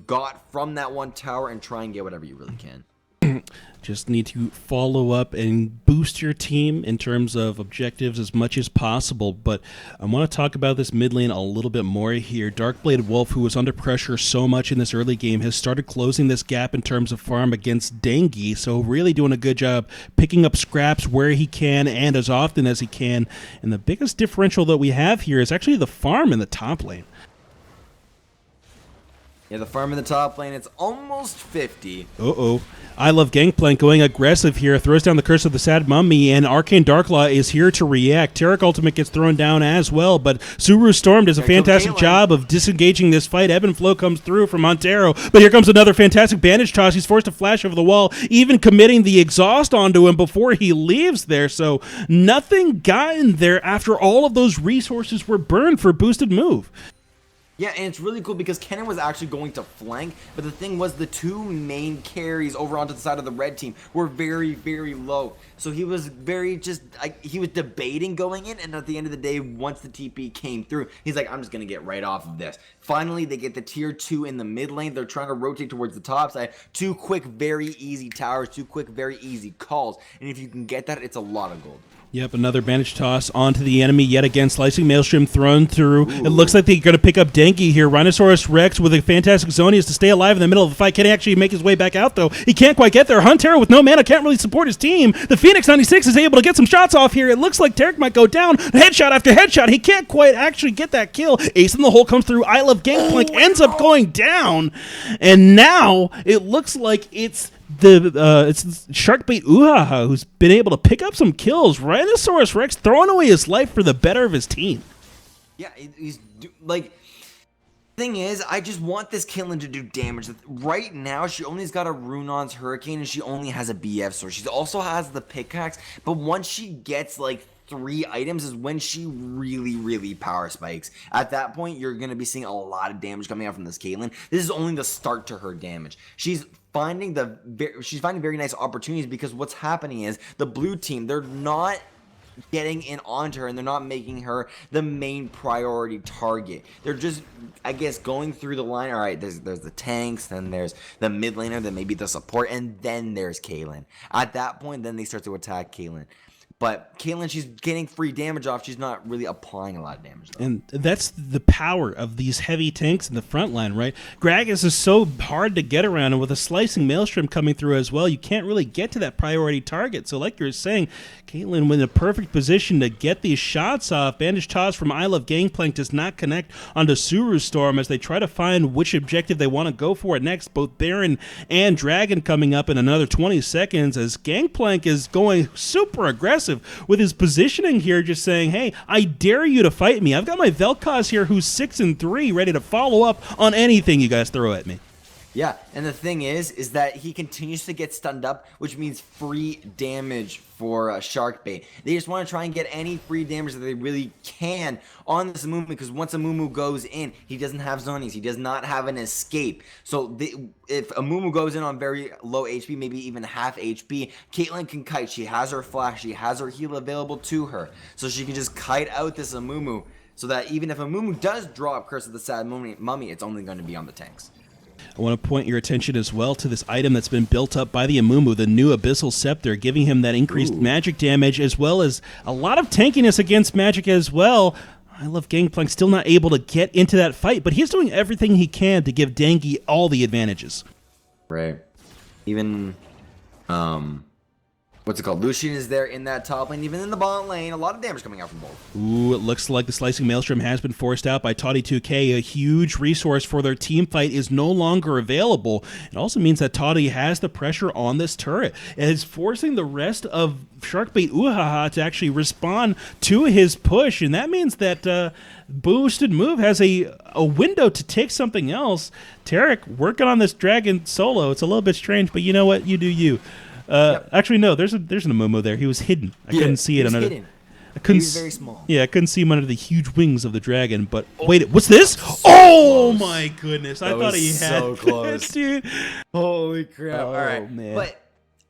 got from that 1 tower, and try and get whatever you really can. Just need to follow up and boost your team in terms of objectives as much as possible. But I want to talk about this mid lane a little bit more here. Darkblade Wolf, who was under pressure so much in this early game, has started closing this gap in terms of farm against Dengi. So really doing a good job picking up scraps where he can and as often as he can. And the biggest differential that we have here is actually the farm in the top lane. Yeah, the farm in the top lane, it's almost 50. I Love Gangplank going aggressive here, throws down the Curse of the Sad Mummy, and Arcane Darklaw is here to react. Taric Ultimate gets thrown down as well, but Suru Storm does a fantastic job of disengaging this fight. Ebb and Flow comes through from Montero, but here comes another fantastic bandage toss. He's forced to flash over the wall, even committing the exhaust onto him before he leaves there, so nothing gotten there after all of those resources were burned for boosted move. Yeah, and it's really cool because Kennen was actually going to flank, but the thing was the 2 main carries over onto the side of the red team were very, very low. So he was he was debating going in, and at the end of the day, once the TP came through, he's like, I'm just going to get right off of this. Finally, they get the tier 2 in the mid lane. They're trying to rotate towards the top side. 2 quick, very easy towers, 2 quick, very easy calls. And if you can get that, it's a lot of gold. Yep, another bandage toss onto the enemy yet again. Slicing Maelstrom thrown through. Ooh. It looks like they're going to pick up Denki here. Rhinoceros Rex with a fantastic Zonius to stay alive in the middle of the fight. Can he actually make his way back out, though? He can't quite get there. Huntero with no mana can't really support his team. The Phoenix 96 is able to get some shots off here. It looks like Taric might go down. Headshot after headshot. He can't quite actually get that kill. Ace in the hole comes through. I Love Gangplank ends up going down. And now it looks like it's Sharkbait Oohaha who's been able to pick up some kills. Rhinoceros Rex throwing away his life for the better of his team. Yeah, he's like. Thing is, I just want this Caitlyn to do damage. Right now, she only's got a Runon's Hurricane and she only has a BF sword. She also has the pickaxe, but once she gets like 3 items is when she really, really power spikes. At that point, you're going to be seeing a lot of damage coming out from this Caitlyn. This is only the start to her damage. She's finding very nice opportunities because what's happening is the blue team, they're not getting in onto her and they're not making her the main priority target. They're just, I guess, going through the line. All right, there's the tanks, then there's the mid laner, then maybe the support, and then there's Caitlyn. At that point, then they start to attack Caitlyn. But Caitlyn, she's getting free damage off. She's not really applying a lot of damage, though. And that's the power of these heavy tanks in the front line, right? Gragas is so hard to get around, and with a slicing Maelstrom coming through as well, you can't really get to that priority target. So like you were saying, Caitlyn in a perfect position to get these shots off. Bandage toss from I Love Gangplank does not connect onto Suru Storm as they try to find which objective they want to go for next. Both Baron and Dragon coming up in another 20 seconds as Gangplank is going super aggressive with his positioning here, just saying, hey, I dare you to fight me. I've got my Vel'Koz here who's 6-3, ready to follow up on anything you guys throw at me. Yeah, and the thing is that he continues to get stunned up, which means free damage for Sharkbait. They just want to try and get any free damage that they really can on this Amumu, because once Amumu goes in, he doesn't have zonies. He does not have an escape. So if Amumu goes in on very low HP, maybe even half HP, Caitlyn can kite. She has her flash. She has her heal available to her. So she can just kite out this Amumu so that even if Amumu does drop Curse of the Sad Mummy, it's only going to be on the tanks. I want to point your attention as well to this item that's been built up by the Amumu, the new Abyssal Scepter, giving him that increased magic damage as well as a lot of tankiness against magic as well. I Love Gangplank still not able to get into that fight, but he's doing everything he can to give Dangi all the advantages. Right. Even, what's it called? Lucian is there in that top lane, even in the bottom lane. A lot of damage coming out from both. Ooh, it looks like the Slicing Maelstrom has been forced out by Toddy2K. A huge resource for their team fight is no longer available. It also means that Toddy has the pressure on this turret. It is forcing the rest of Sharkbait Oohaha to actually respond to his push, and that means that Boosted Move has a window to take something else. Tarek working on this dragon solo. It's a little bit strange, but you know what? You do you. Yep. Actually, no. There's an Amumu there. He was hidden. I couldn't see it under. Hidden. I couldn't. He was very small. Yeah, I couldn't see him under the huge wings of the dragon. But wait, what's this? Oh my goodness! I thought he had so close, dude. Holy crap! Oh, All right, man. But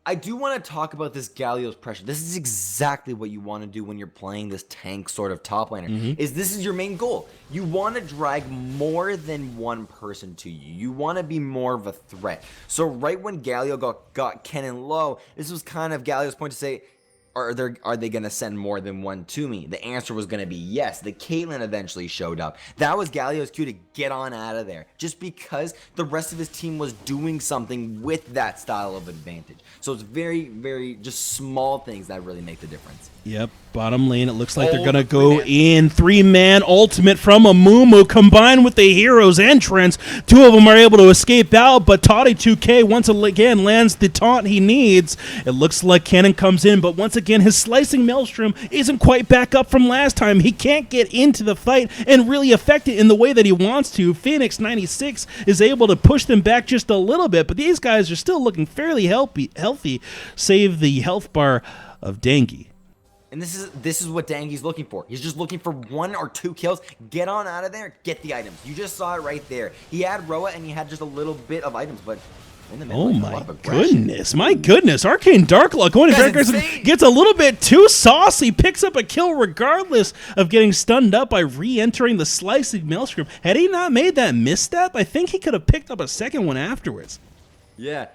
I do want to talk about this Galio's pressure. This is exactly what you want to do when you're playing this tank sort of top laner. This is your main goal. You want to drag more than one person to you. You want to be more of a threat. So right when Galio got Kennen low, this was kind of Galio's point to say, are they going to send more than one to me? The answer was going to be yes. The Caitlyn eventually showed up. That was Galio's cue to get on out of there, just because the rest of his team was doing something with that style of advantage. So it's very, very just small things that really make the difference. Yep, bottom lane. It looks like they're going to go in. 3-man ultimate from Amumu combined with the hero's entrance. Two of them are able to escape out, but Toddy2K once again lands the taunt he needs. It looks like Cannon comes in, but once again, his Slicing Maelstrom isn't quite back up from last time. He can't get into the fight and really affect it in the way that he wants to. Phoenix 96 is able to push them back just a little bit, but these guys are still looking fairly healthy, save the health bar of Dangi. And this is what Dangi's looking for. He's just looking for 1 or 2 kills. Get on out of there, get the items. You just saw it right there. He had Roa and he had just a little bit of items, but in the middle, oh my goodness. Arcane Darklaw going to Dragon gets a little bit too saucy, picks up a kill regardless of getting stunned up by re-entering the Slicing Maelstrom. Had he not made that misstep, I think he could have picked up a second one afterwards. Yeah.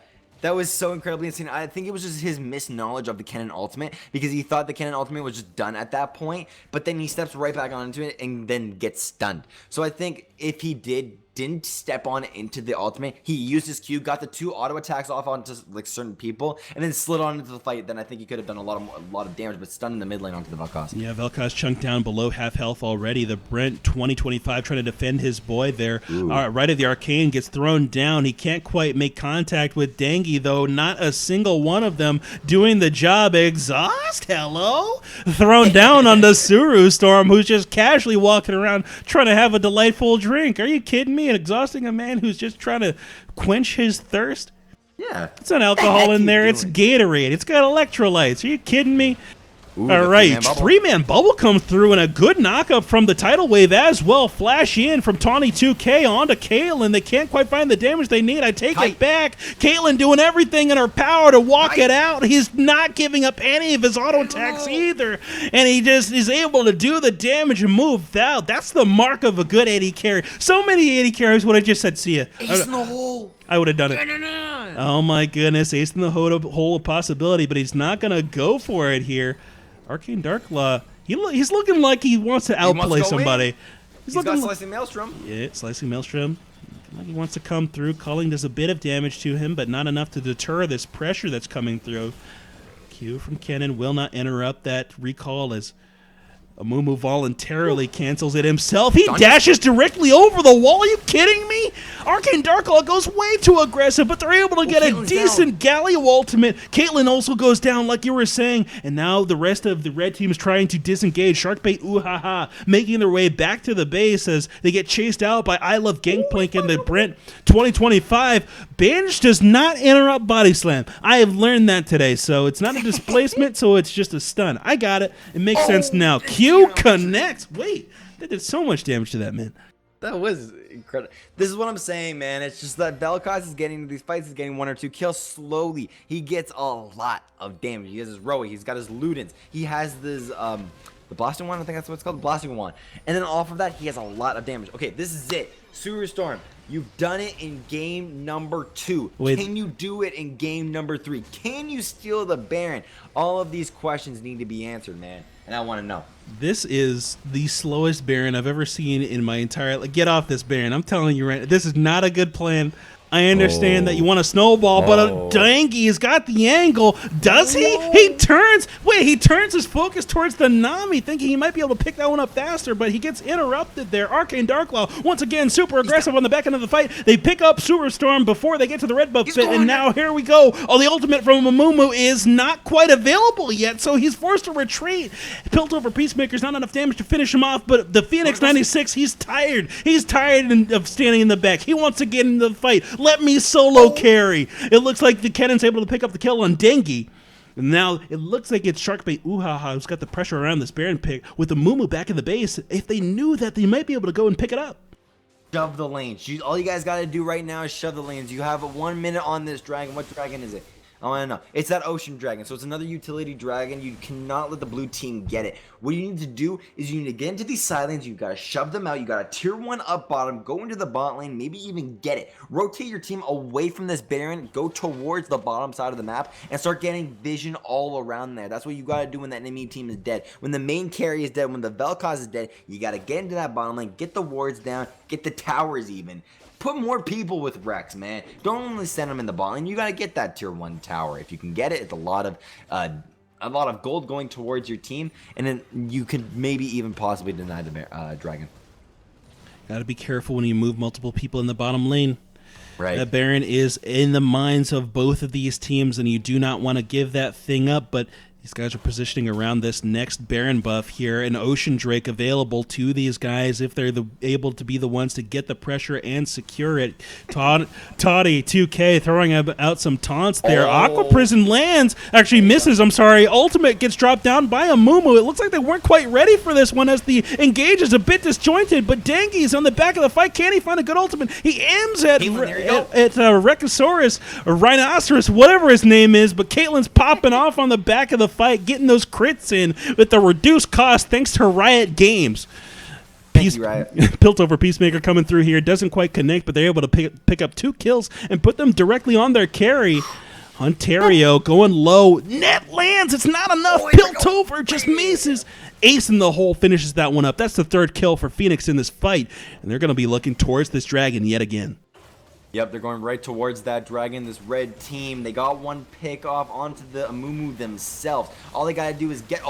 That was so incredibly insane. I think it was just his misknowledge of the Kennen ultimate, because he thought the Kennen ultimate was just done at that point, but then he steps right back onto it and then gets stunned. So I think if he didn't step on into the ultimate, he used his Q, got the 2 auto attacks off onto like certain people, and then slid on into the fight, then I think he could have done a lot of damage, but stunned in the mid lane onto the Vel'Koz. Yeah, Vel'Koz chunked down below half health already. The Brent 2025 trying to defend his boy there. Right of the Arcane gets thrown down. He can't quite make contact with Dangi, though. Not a single one of them doing the job. Exhaust, hello? Thrown down on the Suru Storm, who's just casually walking around trying to have a delightful drink. Are you kidding me? And exhausting a man who's just trying to quench his thirst? Yeah. It's not alcohol in there. It's Gatorade. It's got electrolytes. Are you kidding me? Ooh, all right, 3-man bubble comes through, and a good knockup from the tidal wave as well. Flash in from Tawny2K onto Caitlyn. They can't quite find the damage they need. I take it back. Caitlyn doing everything in her power to walk it out. He's not giving up any of his auto attacks either, and he just is able to do the damage and move out. That's the mark of a good AD carry. So many AD carries would have just said, see ya. Ace in the hole. I would have done it. Oh my goodness, ace in the hole of possibility, but he's not going to go for it here. Arcane Darklaw, he's looking like he wants to outplay somebody. He's got Slicing Maelstrom. Yeah, Slicing Maelstrom. Like he wants to come through. Culling does a bit of damage to him, but not enough to deter this pressure that's coming through. Q from Kennen will not interrupt that recall as Amumu voluntarily cancels it himself. He dashes directly over the wall. Are you kidding me? Arcane Darklaw goes way too aggressive, but they're able to get a decent Galio ultimate. Caitlyn also goes down, like you were saying, and now the rest of the red team is trying to disengage. Sharkbait Oohaha making their way back to the base as they get chased out by I Love Gangplank and the Brent 2025. Binge does not interrupt Body Slam. I have learned that today, so it's not a displacement, so it's just a stun. I got it. It makes sense now. Q connects. Wait, that did so much damage to that man. That was incredible. This is what I'm saying, man. It's just that Vel'Koz is getting into these fights, is getting 1 or 2 kills slowly. He gets a lot of damage. He has his Roe, he's got his Ludens, he has this the Blasting Wand, I think that's what it's called, the Blasting Wand. And then off of that, he has a lot of damage. Okay, this is it. Sewer Storm, you've done it in game number 2. Can you do it in game number 3? Can you steal the Baron? All of these questions need to be answered, man. And I want to know. This is the slowest Baron I've ever seen in my entire life. Get off this Baron. I'm telling you right, this is not a good plan. I understand that you want to snowball, but Dangy has got the angle. Does he? He turns. Wait, he turns his focus towards the Nami, thinking he might be able to pick that one up faster, but he gets interrupted there. Arcane Darklaw, once again, super aggressive on the back end of the fight. They pick up Sewer Storm before they get to the red buff pit, and now here we go. Oh, the ultimate from Amumu is not quite available yet, so he's forced to retreat. Piltover Peacemaker's not enough damage to finish him off, but the Phoenix 96, he's tired. He's tired of standing in the back. He wants to get into the fight. Let me solo carry. It looks like the Kennen's able to pick up the kill on Dengi. And now it looks like it's Sharkbait Oohaha who's got the pressure around this Baron pick with the Mumu back in the base. If they knew that, they might be able to go and pick it up. Shove the lanes. All you guys got to do right now is shove the lanes. You have 1 minute on this dragon. What dragon is it? I want to know. It's that ocean dragon. So it's another utility dragon. You cannot let the blue team get it. What you need to do is you need to get into these side lanes. You got to shove them out. You got to tier 1 up bottom. Go into the bot lane. Maybe even get it. Rotate your team away from this Baron. Go towards the bottom side of the map and start getting vision all around there. That's what you got to do when that enemy team is dead. When the main carry is dead, when the Vel'Koz is dead, you got to get into that bottom lane. Get the wards down. Get the towers even. Put more people with Rex, man. Don't only send them in the ball lane. You gotta get that tier 1 tower. If you can get it, it's a lot of gold going towards your team, and then you can maybe even possibly deny the dragon. Gotta be careful when you move multiple people in the bottom lane. Right. That Baron is in the minds of both of these teams, and you do not want to give that thing up, but these guys are positioning around this next Baron buff here, an Ocean Drake available to these guys if they're able to be the ones to get the pressure and secure it. Toddy 2K throwing out some taunts there. Aqua Prison lands, actually misses, I'm sorry. Ultimate gets dropped down by Amumu. It looks like they weren't quite ready for this one as the engage is a bit disjointed, but Dengi's on the back of the fight. Can he find a good ultimate? He aims at Rechosaurus or Rhinoceros, whatever his name is, but Caitlyn's popping off on the back of the fight, getting those crits in with the reduced cost thanks to Riot Games. Piltover Peacemaker coming through here, doesn't quite connect, but they're able to pick up 2 kills and put them directly on their carry. Ontario going low. Net lands. It's not enough. Piltover just misses. Ace in the hole finishes that one up. That's the 3rd kill for Phoenix in this fight, and they're going to be looking towards this dragon yet again. Yep, they're going right towards that dragon, this red team. They got 1 pick off onto the Amumu themselves. All they got to do is get...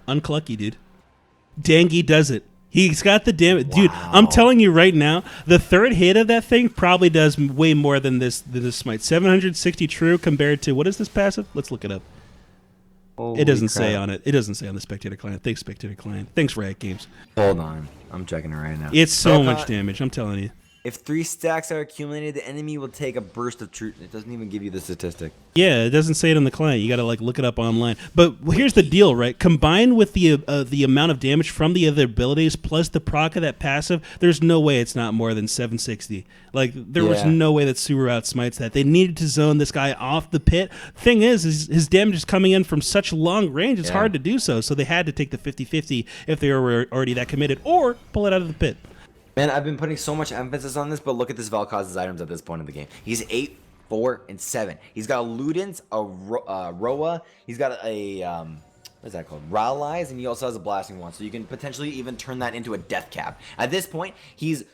Unclucky, dude. Dangy does it. He's got the damage. Wow. Dude, I'm telling you right now, the 3rd hit of that thing probably does way more than this smite. 760 true compared to... What is this passive? Let's look it up. It doesn't say on it. It doesn't say on the Spectator Client. Thanks, Spectator Client. Thanks, Riot Games. Hold on. I'm checking it right now. It's so much damage. I'm telling you. If 3 stacks are accumulated, the enemy will take a burst of truth. It doesn't even give you the statistic. Yeah, it doesn't say it on the client. You got to look it up online. But here's the deal, right? Combined with the amount of damage from the other abilities plus the proc of that passive, there's no way it's not more than 760. There was no way that Suru outsmites that. They needed to zone this guy off the pit. Thing is his damage is coming in from such long range. It's hard to do so. So they had to take the 50-50 if they were already that committed, or pull it out of the pit. Man, I've been putting so much emphasis on this, but look at this Vel'Koz's items at this point in the game. He's 4, and 7. He's got a Ludens, a Roa. He's got a what's that called? Rallies, and he also has a blasting one. So you can potentially even turn that into a death cap. At this point, he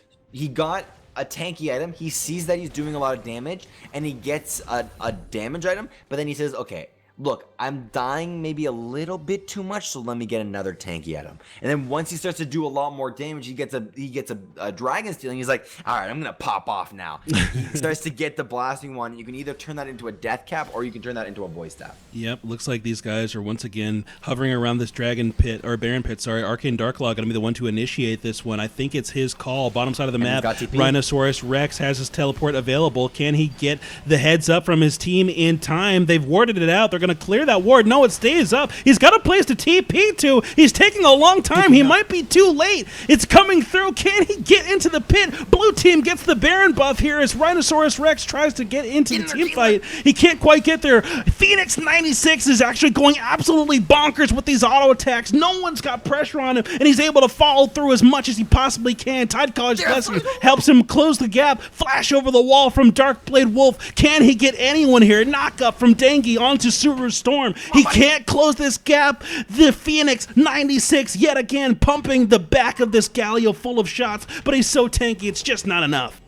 got a tanky item. He sees that he's doing a lot of damage, and he gets a damage item. But then he says, okay, look, I'm dying maybe a little bit too much, so let me get another tanky item. And then once he starts to do a lot more damage, he gets a dragon steel, and he's like, all right, I'm gonna pop off now. He starts to get the blasting one. You can either turn that into a death cap, or you can turn that into a voice staff. Yep, looks like these guys are once again hovering around this dragon pit, or baron pit, sorry. Arcane Darklaw gonna be the one to initiate this one. I think it's his call. Bottom side of the map, Rhinoceros Rex has his teleport available. Can he get the heads up from his team in time? They've warded it out. They're gonna clear that ward. No, it stays up. He's got a place to TP to. He's taking a long time. He might be too late. It's coming through. Can he get into the pit? Blue team gets the Baron buff here as Rhinoceros Rex tries to get into the team fight. He can't quite get there. Phoenix 96 is actually going absolutely bonkers with these auto attacks. No one's got pressure on him, and he's able to follow through as much as he possibly can. Tide College Blessing helps him close the gap. Flash over the wall from Darkblade Wolf. Can he get anyone here? Knock up from Dengi onto Subaru Storm. He can't close this gap. The Phoenix 96 yet again pumping the back of this Galio full of shots, but he's so tanky, it's just not enough.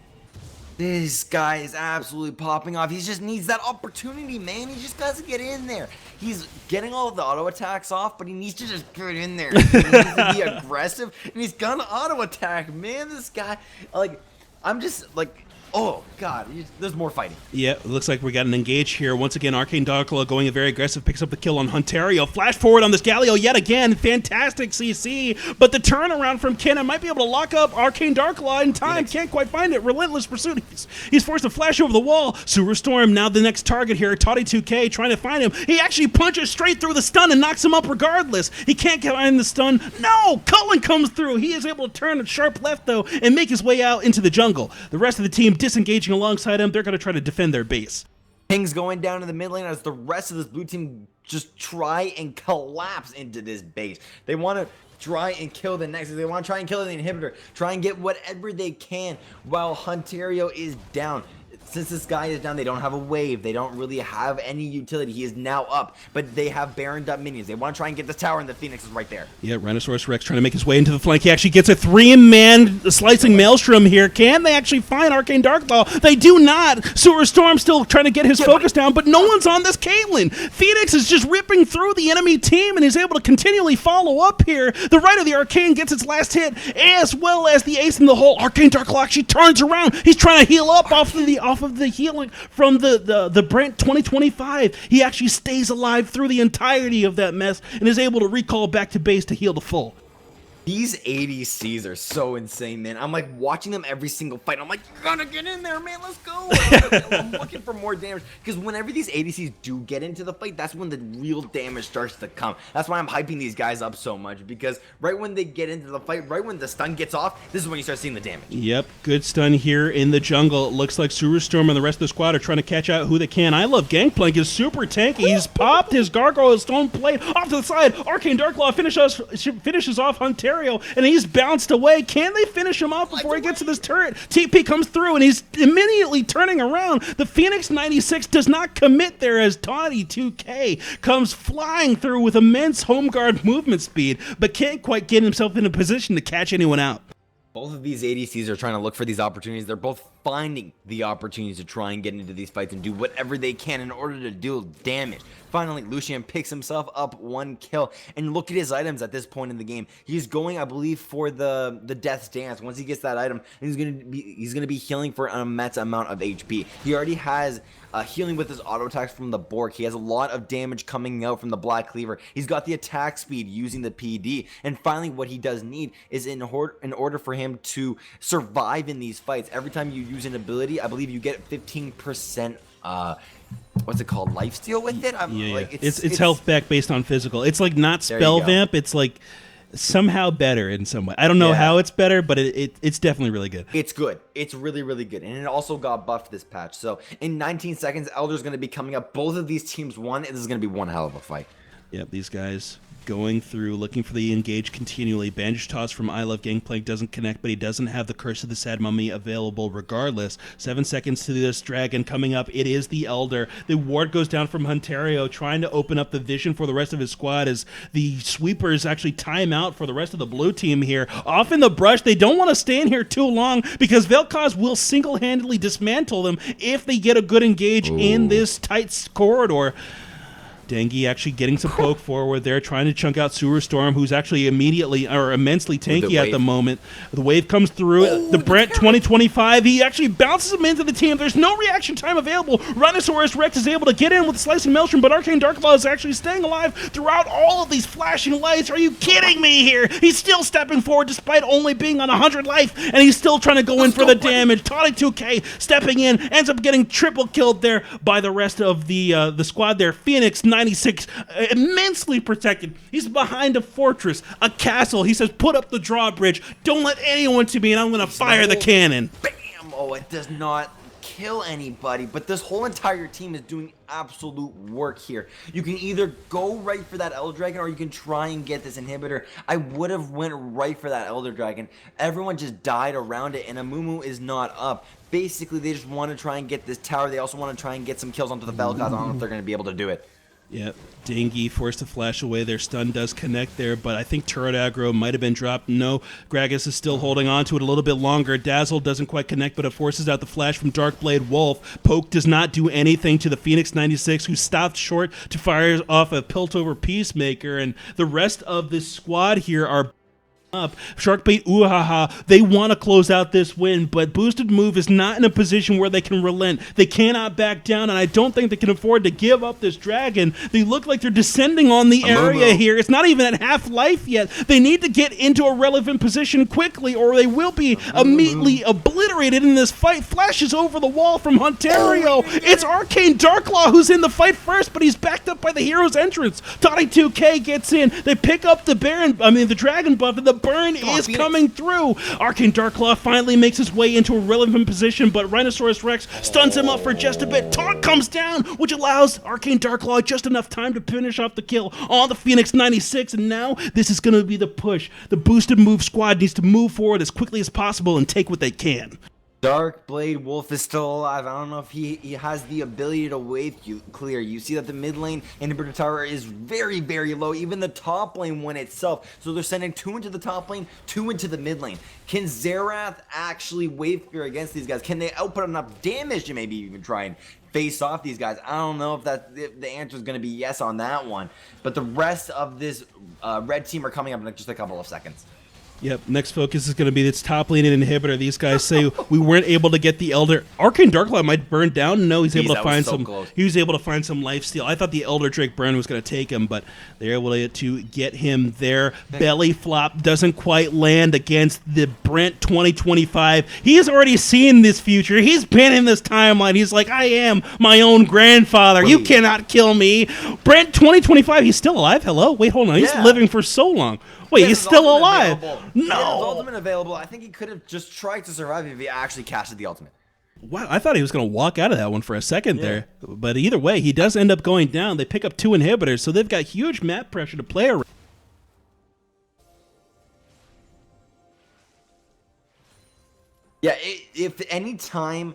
This guy is absolutely popping off. He just needs that opportunity, man. He just got to get in there. He's getting all of the auto attacks off, but he needs to just get in there. He needs to be aggressive, and he's gonna auto attack, man. This guy, like, I'm just like, oh, God, there's more fighting. Yeah, it looks like we got an engage here. Once again, Arcane Darklaw going very aggressive, picks up the kill on Ontario. Flash forward on this Galio yet again. Fantastic CC, but the turnaround from Kenna might be able to lock up Arcane Darklaw in time. Can't quite find it. Relentless pursuit. He's forced to flash over the wall. Sewer Storm now the next target here. Toddy 2K trying to find him. He actually punches straight through the stun and knocks him up regardless. He can't get behind the stun. No! Cullen comes through. He is able to turn a sharp left, though, and make his way out into the jungle. The rest of the team disengaging alongside him. They're going to try to defend their base. Ping's going down in the mid lane as the rest of this blue team just try and collapse into this base. They want to try and kill the Nexus. They want to try and kill the inhibitor. Try and get whatever they can while Ontario is down. Since this guy is down, they don't have a wave. They don't really have any utility. He is now up, but they have Baroned up minions. They want to try and get this tower, and the Phoenix is right there. Yeah, Rhinoceros Rex trying to make his way into the flank. He actually gets a 3-man slicing Maelstrom here. Can they actually find Arcane Darklaw? They do not. Sewer Storm still trying to get his focus down, but no one's on this Caitlyn. Phoenix is just ripping through the enemy team, and he's able to continually follow up here. The right of the Arcane gets its last hit, as well as the ace in the hole. Arcane Darklaw actually turns around. He's trying to heal up off of the healing from the Brent 2025. He actually stays alive through the entirety of that mess and is able to recall back to base to heal to full. These ADCs are so insane, man. I'm like watching them every single fight. I'm like, you gotta get in there, man. Let's go. I'm looking for more damage because whenever these ADCs do get into the fight, that's when the real damage starts to come. That's why I'm hyping these guys up so much, because right when they get into the fight, right when the stun gets off, this is when you start seeing the damage. Yep, good stun here in the jungle. It looks like Sewer Storm and the rest of the squad are trying to catch out who they can. I Love Gangplank is super tanky. He's popped his Gargoyle Stone Plate off to the side. Arcane Darklaw finishes off Ontario, and he's bounced away. Can they finish him off before he gets to this turret? TP comes through, and he's immediately turning around. The Phoenix 96 does not commit there as Toddy 2K comes flying through with immense home guard movement speed, but can't quite get himself in a position to catch anyone out. Both of these ADCs are trying to look for these opportunities. They're both finding the opportunities to try and get into these fights and do whatever they can in order to deal damage. Finally, Lucian picks himself up 1 kill, and look at his items at this point in the game. He's going, I believe, for the Death's Dance. Once he gets that item, he's gonna be healing for an immense amount of HP. He already has healing with his auto attacks from the Bork. He has a lot of damage coming out from the Black Cleaver. He's got the attack speed using the PD, and finally, what he does need is in order for him to survive in these fights. Every time you use an ability, I believe you get 15%. What's it called? Lifesteal with it? It's health back based on physical. It's like not spell vamp. It's like somehow better in some way. I don't know how it's better, but it's definitely really good. It's good. It's really, really good. And it also got buffed this patch. So in 19 seconds, Elder's going to be coming up. Both of these teams won. This is going to be one hell of a fight. Yep, these guys going through, looking for the engage continually. Bandage toss from I Love Gangplank doesn't connect, but he doesn't have the Curse of the Sad Mummy available regardless. 7 seconds to this dragon coming up. It is the Elder. The ward goes down from Ontario, trying to open up the vision for the rest of his squad as the sweepers actually time out for the rest of the blue team here. Off in the brush, they don't want to stay in here too long because Vel'Koz will single-handedly dismantle them if they get a good engage in this tight corridor. Dengi actually getting some poke forward there, trying to chunk out Sewer Storm, who's actually immensely tanky at the moment. The wave comes through. The Brent 2025, he actually bounces him into the team. There's no reaction time available. Rhinoceros Rex is able to get in with the Slicing Maelstrom, but Arcane Darklaw is actually staying alive throughout all of these flashing lights. Are you kidding me here? He's still stepping forward despite only being on 100 life, and he's still trying to go in for the damage. Toddy 2K stepping in, ends up getting triple killed there by the rest of the squad there. Phoenix 96, immensely protected. He's behind a fortress, a castle. He says, put up the drawbridge. Don't let anyone to me, and I'm going to fire the cannon. Bam! Oh, it does not kill anybody, but this whole entire team is doing absolute work here. You can either go right for that Elder Dragon, or you can try and get this inhibitor. I would have went right for that Elder Dragon. Everyone just died around it, and Amumu is not up. Basically, they just want to try and get this tower. They also want to try and get some kills onto the Vel'Koz. I don't know if they're going to be able to do it. Yep, Dengi forced to flash away. Their stun does connect there, but I think turret aggro might have been dropped. No, Gragas is still holding on to it a little bit longer. Dazzle doesn't quite connect, but it forces out the flash from Darkblade Wolf. Poke does not do anything to the Phoenix 96, who stopped short to fire off a Piltover Peacemaker, and the rest of this squad here are up. Sharkbait Oohaha, they want to close out this win, but Boosted Move is not in a position where they can relent. They cannot back down, and I don't think they can afford to give up this dragon. They look like they're descending on the area here. It's not even at half life yet. They need to get into a relevant position quickly, or they will be immediately obliterated in this fight. Flashes over the wall from Ontario. It's Arcane Darklaw who's in the fight first, but he's backed up by the hero's entrance. Toddy 2K gets in. They pick up the dragon buff, and the burn is coming through. Arcane Darklaw finally makes his way into a relevant position, but Rhinoceros Rex stuns him up for just a bit. Taunt comes down, which allows Arcane Darklaw just enough time to finish off the kill on the Phoenix 96, and now this is going to be the push. The Boosted Move squad needs to move forward as quickly as possible and take what they can. Darkblade Wolf is still alive. I don't know if he has the ability to wave clear. You see that the mid lane inhibitor tower is very, very low. Even the top lane went itself. So they're sending 2 into the top lane, 2 into the mid lane. Can Xerath actually wave clear against these guys? Can they output enough damage to maybe even try and face off these guys? I don't know if the answer is going to be yes on that one. But the rest of this red team are coming up in just a couple of seconds. Yep, next focus is going to be this top lane inhibitor. These guys say we weren't able to get the Elder. Arcane Darklaw might burn down. No, he's able to find some. He was able to find some lifesteal. I thought the Elder Drake burn was going to take him, but they're able to get him there. Belly flop doesn't quite land against the Brent 2025. He has already seen this future. He's been in this timeline. He's like, I am my own grandfather. You cannot kill me. Brent 2025. He's still alive. Hello. Wait, hold on. He's living for so long. Wait, he's still alive. Available. No. His ultimate available. I think he could have just tried to survive if he actually casted the ultimate. Wow, I thought he was going to walk out of that one for a second there. But either way, he does end up going down. They pick up 2 inhibitors, so they've got huge map pressure to play around. Yeah, if there's any time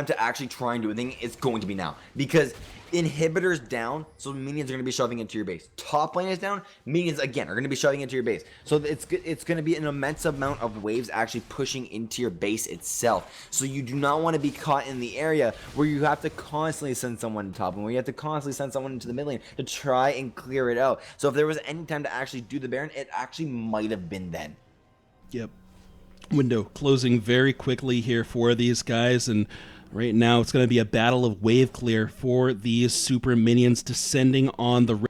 to actually try and do a thing, it's going to be now. Because inhibitors down, so minions are going to be shoving into your base. Top lane is down, minions again are going to be shoving into your base. So it's going to be an immense amount of waves actually pushing into your base itself. So you do not want to be caught in the area where you have to constantly send someone to top lane, where you have to constantly send someone into the mid lane to try and clear it out. So if there was any time to actually do the Baron, it actually might have been then. Yep. Window closing very quickly here for these guys, and right now it's going to be a battle of wave clear for these super minions descending on the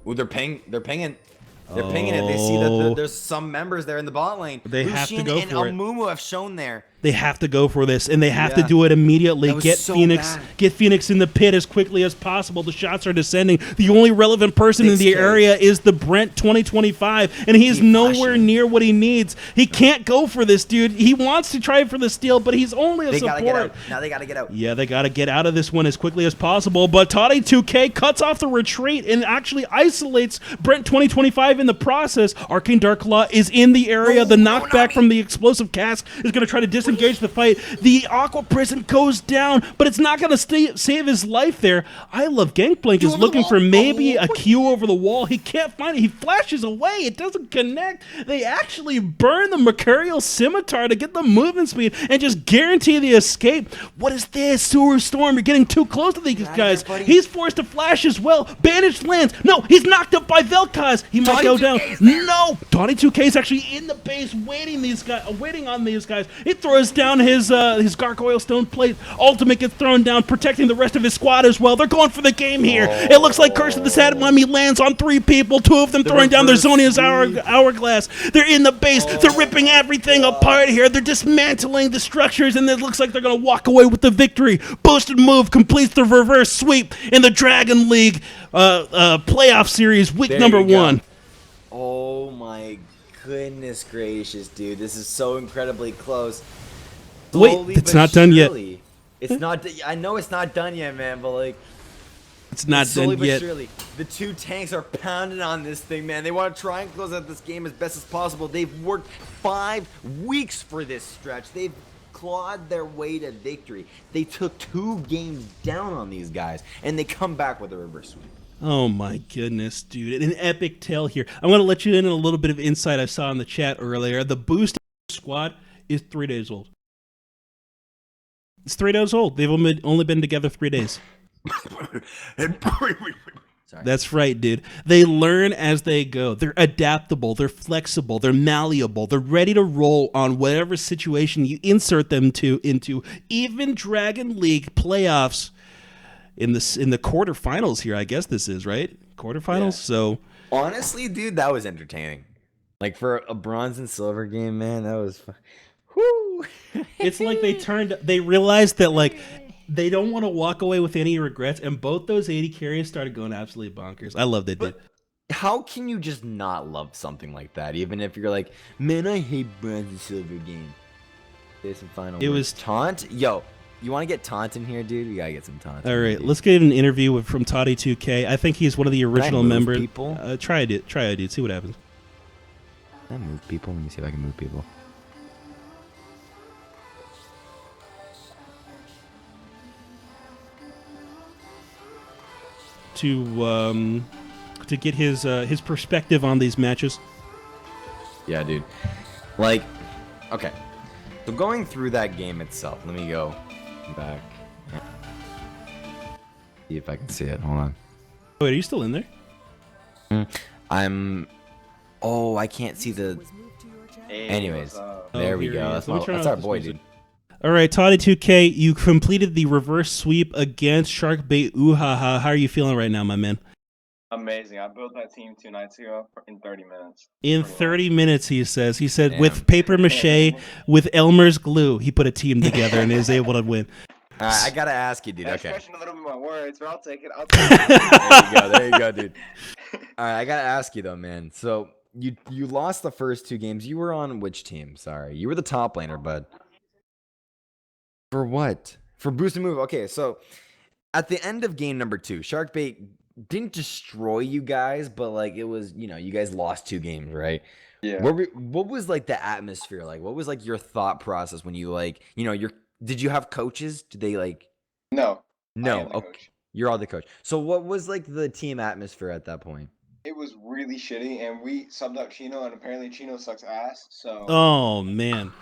Ooh, they're pinging. They're pinging it. They see that there's some members there in the bot lane. They have to go and for it. Amumu have shown there They have to go for this, and they have to Yeah. do it immediately. That was Get so Phoenix, bad. get Phoenix in the pit as quickly as possible. The shots are descending. The only relevant person in the 6K. area is the Brent 2025, and he's Keep nowhere flashing. near what he needs. He can't go for this, dude. He wants to try for the steal, but he's only a They support. gotta get out. Now they gotta get out. Yeah, they got to get out of this one as quickly as possible. But Toddy 2K cuts off the retreat and actually isolates Brent 2025 in the process. Arcane Darklaw is in the area. The knockback from the explosive cast is going to try to disengage the fight. The Aqua Prison goes down, but it's not going to save his life there. I Love Gangplank is looking for maybe a Q over the wall. He can't find it. He flashes away. It doesn't connect. They actually burn the Mercurial Scimitar to get the movement speed and just guarantee the escape. What is this? Sewer Storm, you're getting too close to these guys. buddy. He's forced to flash as well. Banished lands. No, he's knocked up by Vel'Koz. He might go down. No, Donnie 2K is actually in the base waiting on these guys. He throws down his Gargoyle Stone plate. Ultimate gets thrown down, protecting the rest of his squad as well. They're going for the game here. It looks like Curse of the TheSavedOne. He lands on 3 people, 2 of them throwing down their reverse Zonia's hourglass. They're in the base. They're ripping everything apart here. They're dismantling the structures, and it looks like they're going to walk away with the victory. Boosted Move completes the reverse sweep in the Dragon League playoff series, week There number you go. 1. Oh my goodness gracious, dude! This is so incredibly close. Wait, Slowly it's but not done yet. surely. It's not. I know it's not done yet, man. But like, It's not slowly done but yet. surely, the 2 tanks are pounding on this thing, man. They want to try and close out this game as best as possible. They've worked 5 weeks for this stretch. They've clawed their way to victory. They took 2 games down on these guys, and they come back with a reverse sweep. Oh my goodness, dude. An epic tale here. I want to let you in on a little bit of insight I saw in the chat earlier. The Boost squad is 3 days old. It's 3 days old. They've only been together 3 days. Sorry. That's right, dude. They learn as they go. They're adaptable. They're flexible. They're malleable. They're ready to roll on whatever situation you insert them into. Even Dragon League playoffs in the quarterfinals here. I guess this is right quarterfinals. Yeah. So Honestly, dude, that was entertaining. Like for a bronze and silver game, man, that was fun. Whoo! it's like they realized that like they don't want to walk away with any regrets, and both those 80 carries started going absolutely bonkers. I love that, dude. How can you just not love something like that? Even if you're like, man, I hate bronze and silver game. There's some final. It words. was taunt. Yo, you want to get taunt in here, dude? You gotta get some taunt. All right, let's get an interview from Toddy 2K. I think he's one of the original move members. people? Try it, dude. See what happens. Can I move people? Let me see if I can move people. To get his perspective on these matches. Yeah, dude. Like, okay. So going through that game itself, let me go back. See if I can see it. Hold on. Wait, are you still in there? Oh, I can't see the. Anyways, there we here he go. is. Let me turn That's off our this boy, music. dude. All right, Toddy 2K, you completed the reverse sweep against Sharkbait Oohaha. How are you feeling right now, my man? Amazing. I built that team 2 nights ago in 30 minutes. In Pretty 30 minutes, he says. He said Damn. with paper mache, with Elmer's glue, he put a team together and is able to win. All right, I gotta ask you, dude. That's Okay. stretching a little bit my words, but I'll take it. I'll take it. There you go, dude. All right, I gotta ask you though, man. So you lost the first 2 games. You were on which team? Sorry, you were the top laner, bud. For what? For boost and move. Okay, so at the end of game number 2, Sharkbait didn't destroy you guys, but like it was, you guys lost 2 games, right? Yeah. What was like the atmosphere like? What was like your thought process when you like, did you have coaches? Did they like? No. I No. am the Okay. coach. You're all the coach. So what was like the team atmosphere at that point? It was really shitty, and we subbed out Chino, and apparently Chino sucks ass. So. Oh, man.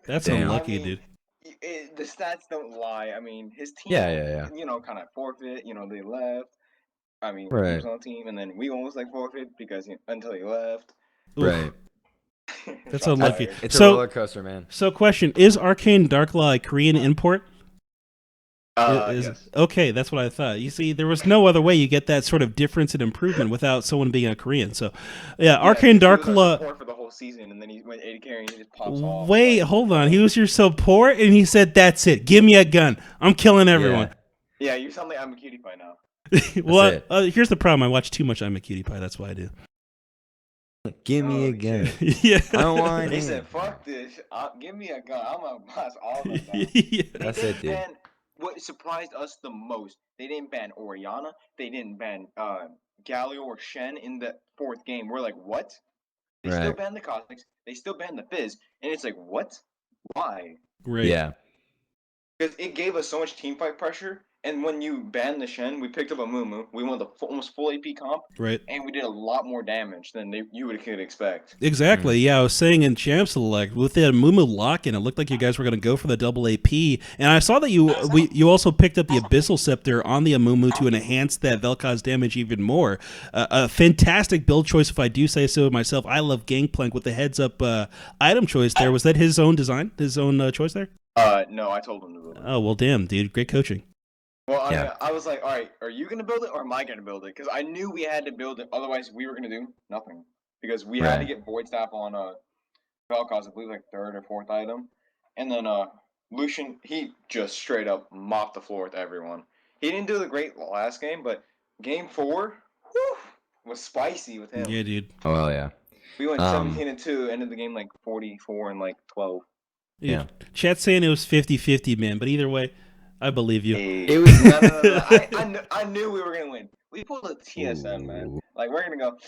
That's Damn. unlucky, I mean, dude. The stats don't lie. I mean, his team. Yeah. Kind of forfeit. They left. I mean, he Right. was on the team, and then we almost like forfeit because until he left. Oof. Right. That's Shots unlucky. fired. It's So- a roller coaster, man. So, question, is Arcane Darklaw a Korean import? Yes. Okay, that's what I thought. You see, there was no other way you get that sort of difference and improvement without someone being a Korean. So, yeah, Arcane He was our Darkla. support for the whole season, and then he went AD carry and he just pops off. Wait, like, hold on. He was your support, and he said, "That's it. Give me a gun. I'm killing everyone." Yeah, you sound like I'm a cutie pie now. Well, it. here's the problem. I watch too much I'm a Cutie Pie. That's why I do. Give me a Holy gun. shit. Yeah. I want He it. said, "Fuck this. Give me a gun. I'm gonna bust all of them down." Yeah. That's They it, didn't dude. ban what surprised us the most. They didn't ban Oriana. They didn't ban Galio or Shen in the 4th game. We're like, what? They still Right. banned the Cosmics. They still banned the Fizz, and it's like, what? Why? Right. Yeah. Because it gave us so much team fight pressure. And when you banned the Shen, we picked up a Mumu. We won the almost full AP comp, Right. and we did a lot more damage than you could expect. Exactly. Yeah, I was saying in Champ Select with the Mumu lock-in, it looked like you guys were going to go for the double AP. And I saw that you also picked up the Abyssal Scepter on the Amumu to enhance that Vel'Koz damage even more. A fantastic build choice, if I do say so myself. I love Gangplank with the heads-up item choice there. Was that his own design, his own choice there? No, I told him to build it. Oh, well, damn, dude. Great coaching. Well, I Yeah. mean, I was like, all right, are you gonna build it or am I gonna build it? Because I knew we had to build it, otherwise we were gonna do nothing. Because we had to Right. get Void Staff on Vel'Koz, I believe like 3rd or 4th item, and then Lucian, he just straight up mopped the floor with everyone. He didn't do the great last game, but game 4, whew, was spicy with him. Yeah, dude. Oh, well, yeah. We went 17-2, ended the game like 44 and like 12. Dude, Yeah. Chat's saying it was 50-50, man. But either way, I believe you. It was no. I knew we were gonna win. We pulled a TSM, man. Ooh. Like we're gonna go,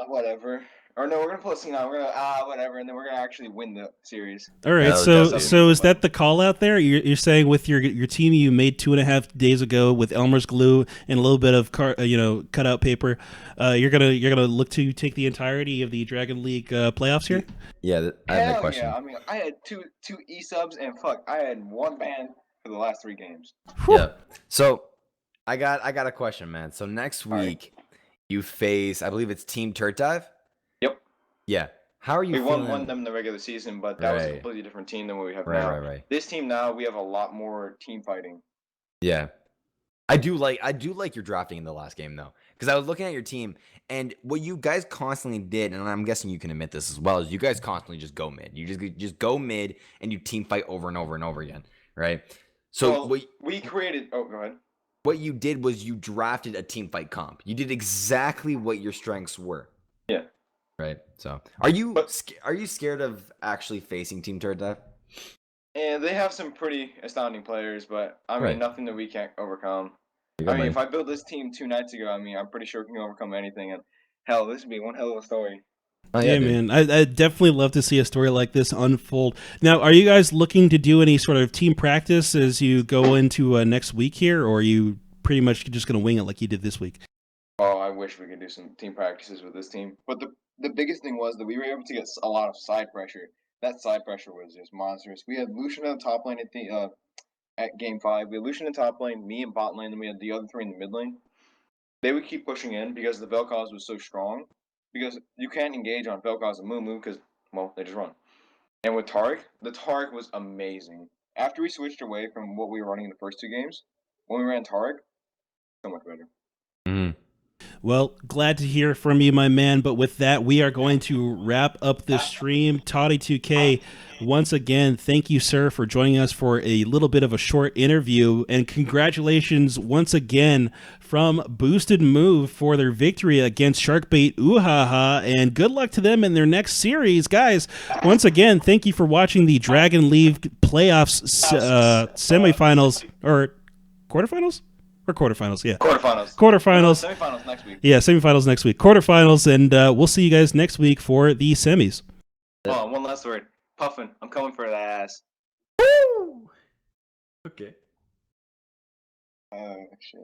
whatever. Or no, we're gonna pull a C9. We're gonna whatever, and then we're gonna actually win the series. All right, That was so definitely is that the call out there? You're saying with your team you made 2.5 days ago with Elmer's glue and a little bit of cutout paper, you're gonna look to take the entirety of the Dragon League playoffs here? Yeah, I have that Hell question. yeah! I mean, I had two E subs, and fuck, I had 1 ban for the last 3 games. Yeah. So I got a question, man. So next All right. week you face, I believe it's Team Turret Dive. Yep. Yeah. How are you We feeling? won them in the regular season, but that was a Right. completely different team than what we have Right, now. right, right. This team now, we have a lot more team fighting. Yeah. I do like your drafting in the last game though, because I was looking at your team and what you guys constantly did, and I'm guessing you can admit this as well, is you guys constantly just go mid. You just go mid and you team fight over and over and over again, right? So Well, we created. Oh, go ahead. what you did was you drafted a team fight comp. You did exactly what your strengths were. Yeah. Right. So are you But- scared of actually facing Team Turret Dive? And they have some pretty astounding players, but I mean, Right. nothing that we can't overcome. I mean, if I built this team 2 nights ago, I mean, I'm pretty sure we can overcome anything. And hell, this would be one hell of a story. Oh, Yeah, dude. man. I definitely love to see a story like this unfold. Now, are you guys looking to do any sort of team practice as you go into next week here, or are you pretty much just going to wing it like you did this week? Oh, I wish we could do some team practices with this team. But the biggest thing was that we were able to get a lot of side pressure. That side pressure was just monstrous. We had Lucian on the top lane at game 5. We had Lucian in top lane, me in bot lane, and we had the other 3 in the mid lane. They would keep pushing in because the Vel'Koz was so strong. Because you can't engage on Vel'Koz and Mumu because, well, they just run. And with Taric, the Taric was amazing. After we switched away from what we were running in the first 2 games, when we ran Taric, so much better. Mhm. Well, glad to hear from you, my man. But with that, we are going to wrap up the stream. Toddy2K, once again, thank you, sir, for joining us for a little bit of a short interview. And congratulations once again from Boosted Move for their victory against Sharkbait Oohaha. And good luck to them in their next series. Guys, once again, thank you for watching the Dragon League playoffs semifinals or quarterfinals? Or quarterfinals, yeah. Quarterfinals. Quarterfinals. Semifinals next week. Yeah, semifinals next week. Quarterfinals, and we'll see you guys next week for the semis. Hold on, one last word. Puffin, I'm coming for that ass. Okay. Shit.